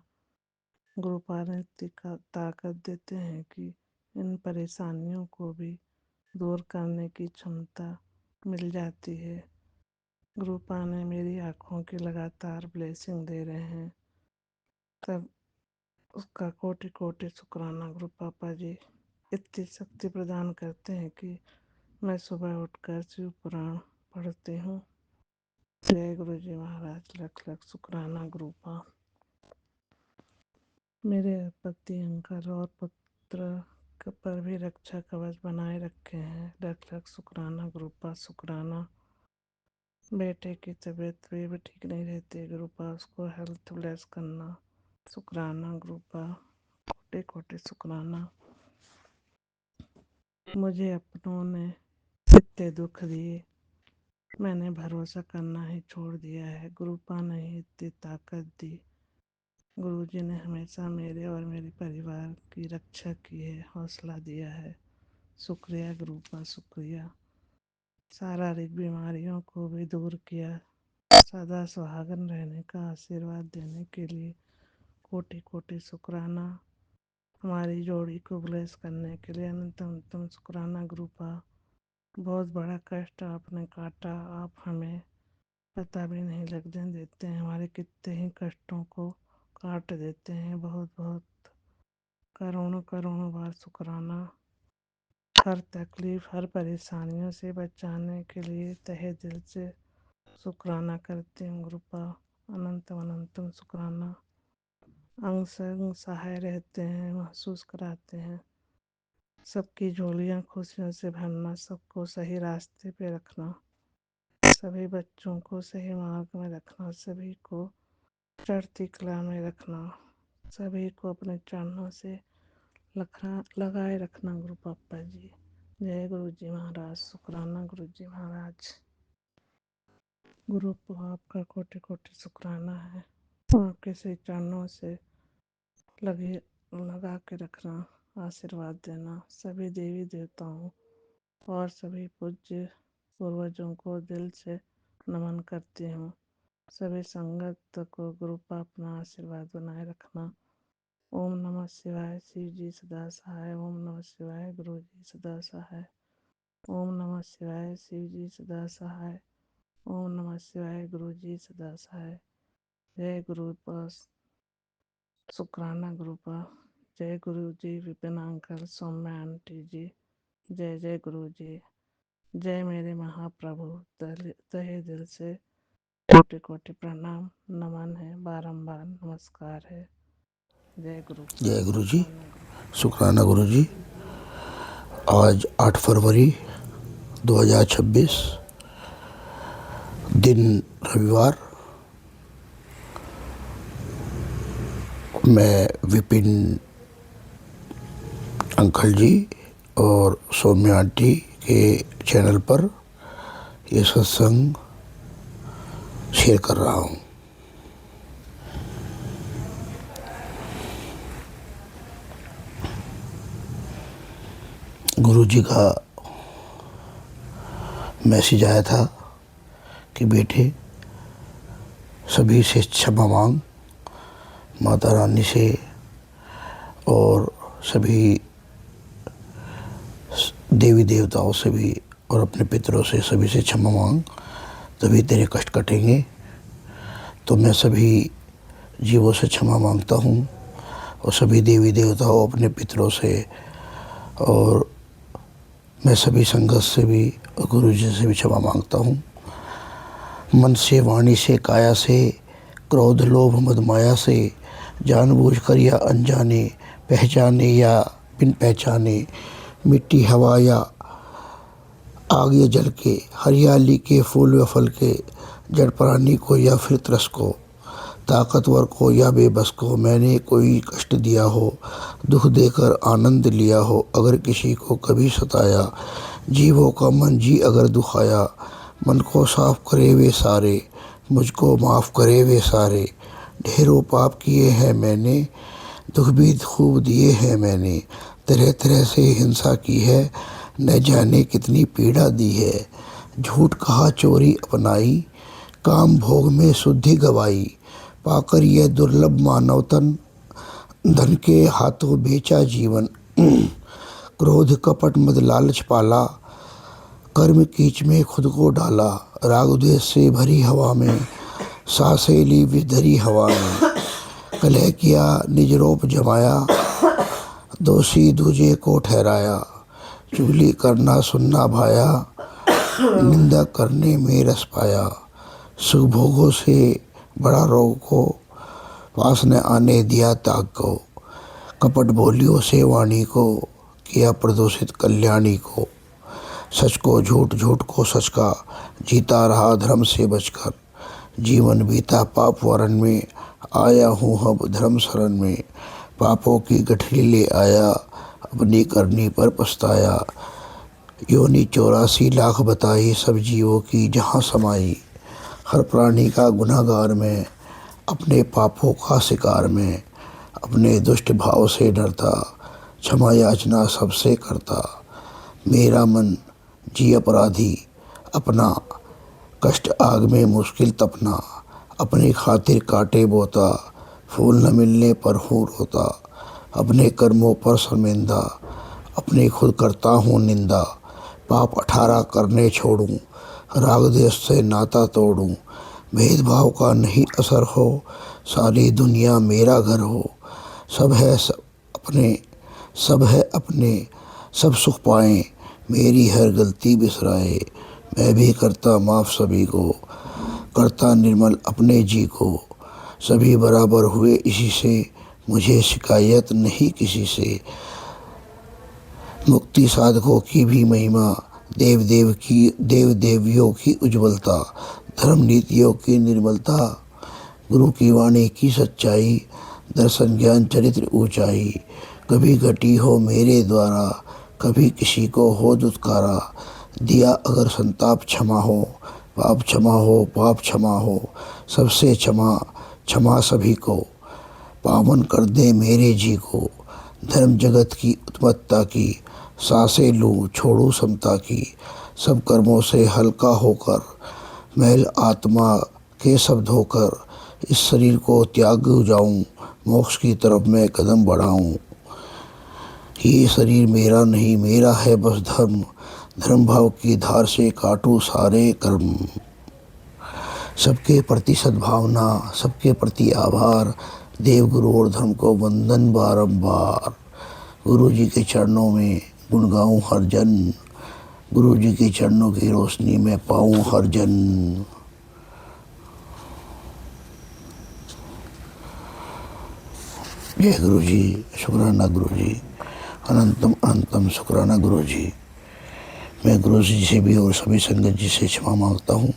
गुरुपा ने ताकत देते हैं कि इन परेशानियों को भी दूर करने की क्षमता मिल जाती है। गुरुपा ने मेरी आँखों की लगातार ब्लेसिंग दे रहे हैं, तब उसका कोटि कोटि शुक्राना। गुरु पापा जी इतनी शक्ति प्रदान करते हैं कि मैं सुबह उठकर शिव पुराण पढ़ती हूँ। जय गुरु जी महाराज, लख लख शुक्राना गुरुपा। मेरे पति अंकल और पुत्र पर भी रक्षा कवच बनाए रखे हैं। लख लख शुक्राना गुरुपा, शुक्राना। बेटे की तबीयत भी ठीक नहीं रहती गुरुपा, उसको हेल्थ ब्लेस करना। शुक्राना गुरुपा, कोटि कोटि शुक्राना। मुझे अपनों ने इतने दुख दिए, मैंने भरोसा करना ही छोड़ दिया है। गुरुपा ने ही इतनी ताकत दी गुरुजी ने हमेशा मेरे और मेरे परिवार की रक्षा की है, हौसला दिया है। शुक्रिया गुरु का, शुक्रिया। शारीरिक बीमारियों को भी दूर किया, सदा सुहागन रहने का आशीर्वाद देने के लिए कोटि कोटि शुक्राना। हमारी जोड़ी को ब्लेस करने के लिए अनंत अनंतम शुक्राना गुरुपा। बहुत बड़ा कष्ट आपने काटा, आप हमें पता भी नहीं लगने देते हैं, हमारे कितने ही कष्टों को काट देते हैं। बहुत बहुत करोड़ों करोड़ों बार शुक्राना। हर तकलीफ, हर परेशानियों से बचाने के लिए तहे दिल से शुक्राना करते हैं गुरुपा। अनंतम अनंतम शुक्राना। अंग संग सहाय रहते हैं, महसूस कराते हैं। सबकी झोलियां खुशियों से भरना, सबको सही रास्ते पे रखना, सभी बच्चों को सही मार्ग में रखना, सभी को चढ़ती कला में रखना, सभी को अपने चरणों से लगाए रखना गुरु पापा जी। जय गुरु जी महाराज। शुक्राना गुरु जी महाराज। गुरु को आपका कोटि कोटि शुक्राना है। आपके से चरणों से लगा के रखना, आशीर्वाद देना। सभी देवी देवताओं और सभी पूज्य पूर्वजों को दिल से नमन करती हूँ। सभी संगत को गुरु का अपना आशीर्वाद बनाए रखना। ओम नमः शिवाय। शिव जी सदा सहाय। ओम नमः शिवाय। गुरु जी सदा सहाय। ओम नमः शिवाय। शिव जी सदा सहाय। ओम नमः शिवाय। गुरु जी सदा सहाय। जय गुरु पास शुक्राना गुरु पा। जय गुरु जी विपिन अंकल, सौम्या आंटी जी। जय जय गुरु जी। जय मेरे महाप्रभु। तहे दिल से कोटि कोटि प्रणाम, नमन है, बारंबार नमस्कार है। जय गुरु का। जय गुरु जी। शुक्राना गुरु का। शुक्राना गुरु जी। आज 8 फरवरी 2026, दिन रविवार। मैं विपिन अंकल जी और सौम्या आंटी के चैनल पर ये सत्संग शेयर कर रहा हूँ। गुरु जी का मैसेज आया था कि बेटे सभी से क्षमा मांग, माता रानी से और सभी देवी देवताओं से भी और अपने पितरों से, सभी से क्षमा मांग, तभी तेरे कष्ट कटेंगे। तो मैं सभी जीवों से क्षमा मांगता हूँ और सभी देवी देवताओं, अपने पितरों से, और मैं सभी संगत से भी और गुरु जी से भी क्षमा मांगता हूँ। मन से, वाणी से, काया से, क्रोध लोभ मद माया से, जानबूझकर या अनजाने, पहचाने या बिन पहचाने, मिट्टी हवा या आग या जल के, हरियाली के, फूल व फल के, जड़ प्राणी को या फिर त्रस को, ताकतवर को या बेबस को मैंने कोई कष्ट दिया हो, दुख देकर आनंद लिया हो, अगर किसी को कभी सताया, जीवों का मन जी अगर दुखाया, मन को साफ करे वे सारे, मुझको माफ़ करे वे सारे। ढेरों पाप किए हैं मैंने, दुख भी खूब दिए हैं मैंने, तरह तरह से हिंसा की है, न जाने कितनी पीड़ा दी है। झूठ कहा, चोरी अपनाई, काम भोग में शुद्धि गवाई, पाकर यह दुर्लभ मानव तन, धन के हाथों बेचा जीवन। क्रोध कपट मद लालच पाला, कर्म कीच में खुद को डाला, राग द्वेष से भरी हवा में, सांसें ली विधरी हवा में, कलह किया निज रूप जमाया, दोषी दूजे को ठहराया, चुगली करना सुनना भाया, निंदा करने में रस पाया, सुख भोगों से बड़ा रोग को, पास न आने दिया ताक को, कपट बोलियों से वाणी को, किया प्रदूषित कल्याणी को, सच को झूठ, झूठ को सच का, जीता रहा धर्म से बचकर, जीवन बीता पाप वरण में, आया हूँ अब धर्म शरण में, पापों की गठरी ले आया, अपनी करनी पर पछताया, योनि 84 लाख बताई, सब जीवों की जहाँ समाई, हर प्राणी का गुनाहगार में, अपने पापों का शिकार मैं, अपने दुष्ट भाव से डरता, क्षमा याचना सबसे करता। मेरा मन जी अपराधी अपना, कष्ट आग में मुश्किल तपना। अपनी खातिर काटे बोता, फूल न मिलने पर हूँ रोता। अपने कर्मों पर शर्मिंदा, अपनी खुद करता हूँ निंदा। पाप 18 करने छोड़ूं, राग देश से नाता तोड़ूं। भेदभाव का नहीं असर हो, सारी दुनिया मेरा घर हो। सब है अपने, सब है अपने, सब सुख पाएं, मेरी हर गलती बिसराए। मैं भी करता माफ़ सभी को, करता निर्मल अपने जी को। सभी बराबर हुए इसी से, मुझे शिकायत नहीं किसी से। मुक्ति साधकों की भी महिमा, देव देवियों की उज्ज्वलता। धर्म नीतियों की निर्मलता, गुरु की वाणी की सच्चाई। दर्शन ज्ञान चरित्र ऊंचाई, कभी घटी हो मेरे द्वारा, कभी किसी को हो दुत्कारा। दिया अगर संताप क्षमा हो, पाप क्षमा हो, पाप क्षमा हो। सबसे क्षमा, क्षमा सभी को, पावन कर दे मेरे जी को। धर्म जगत की उत्पत्ता की, सांसें लूँ छोड़ूं समता की। सब कर्मों से हल्का होकर, मैल आत्मा के सब धोकर। इस शरीर को त्याग जाऊं, मोक्ष की तरफ मैं कदम बढ़ाऊं। ये शरीर मेरा नहीं, मेरा है बस धर्म। धर्म भाव की धार से काटूं सारे कर्म। सबके प्रति सद्भावना, सबके प्रति आभार। देव गुरु और धर्म को वंदन बारंबार। गुरु जी के चरणों में गुण गाऊं हर जन, गुरु जी के चरणों की रोशनी में पाऊं हर जन। जय गुरु जी, शुक्राना गुरु जी, अनंतम अनंतम शुक्राना गुरु जी। मैं गुरु जी से भी और सभी संगत जी से क्षमा मांगता हूँ।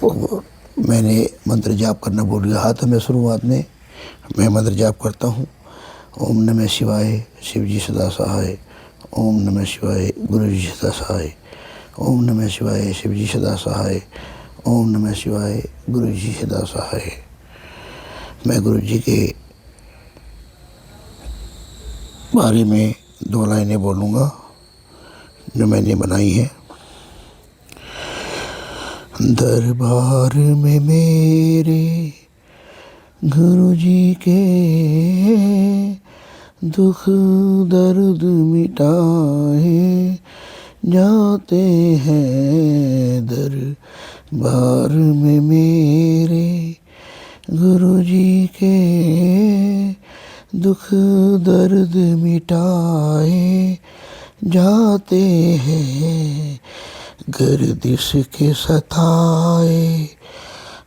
और मैंने मंत्र जाप करना भूल गया था। मैं शुरुआत में मैं मंत्र जाप करता हूँ। ओम नमः शिवाय, शिव जी सदा सहाय। ओम नमः शिवाय, गुरु जी सदा सहाय। ओम नमः शिवाय, शिव जी सदा सहाय। ओम नमः शिवाय, गुरु जी सदा सहाय। मैं गुरु जी के बारे में 2 लाइनें बोलूँगा जो मैंने बनाई है। दरबार में मेरे गुरु जी के, दुख दर्द मिटाए जाते हैं। दरबार में मेरे गुरु जी के, दुख दर्द मिटाए जाते हैं। गर्दिश के सताए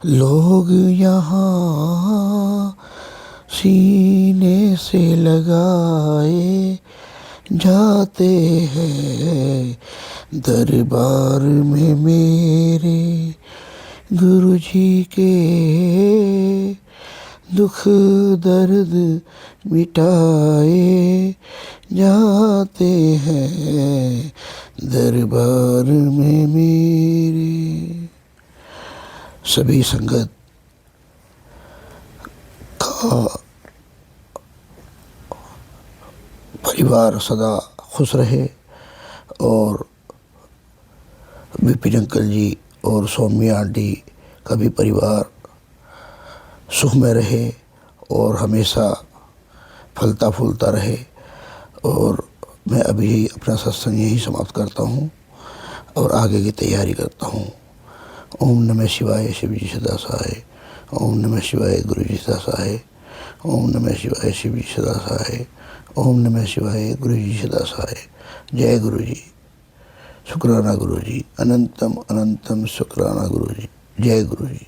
लोग यहाँ, सीने से लगाए जाते हैं। दरबार में मेरे गुरु जी के, दुख दर्द मिटाए जाते हैं। दरबार में मेरे सभी संगत का परिवार सदा खुश रहे और विपिन अंकल जी और सौम्या आंटी का भी परिवार सुख में रहे और हमेशा फलता फूलता रहे। और मैं अभी अपना सत्संग यही समाप्त करता हूँ और आगे की तैयारी करता हूँ। ओम नमः शिवाय, शिव जी सदा सहाय। ओम नमः शिवाय, गुरु जी सदा सहाय। ओम नमः शिवाय, शिव जी सदा सहाय। ओम नमः शिवाय, गुरु जी सदा सहाय। जय गुरु जी, शुक्राना गुरु जी, अनंतम अनंतम शुक्राना गुरु जी। जय गुरु जी।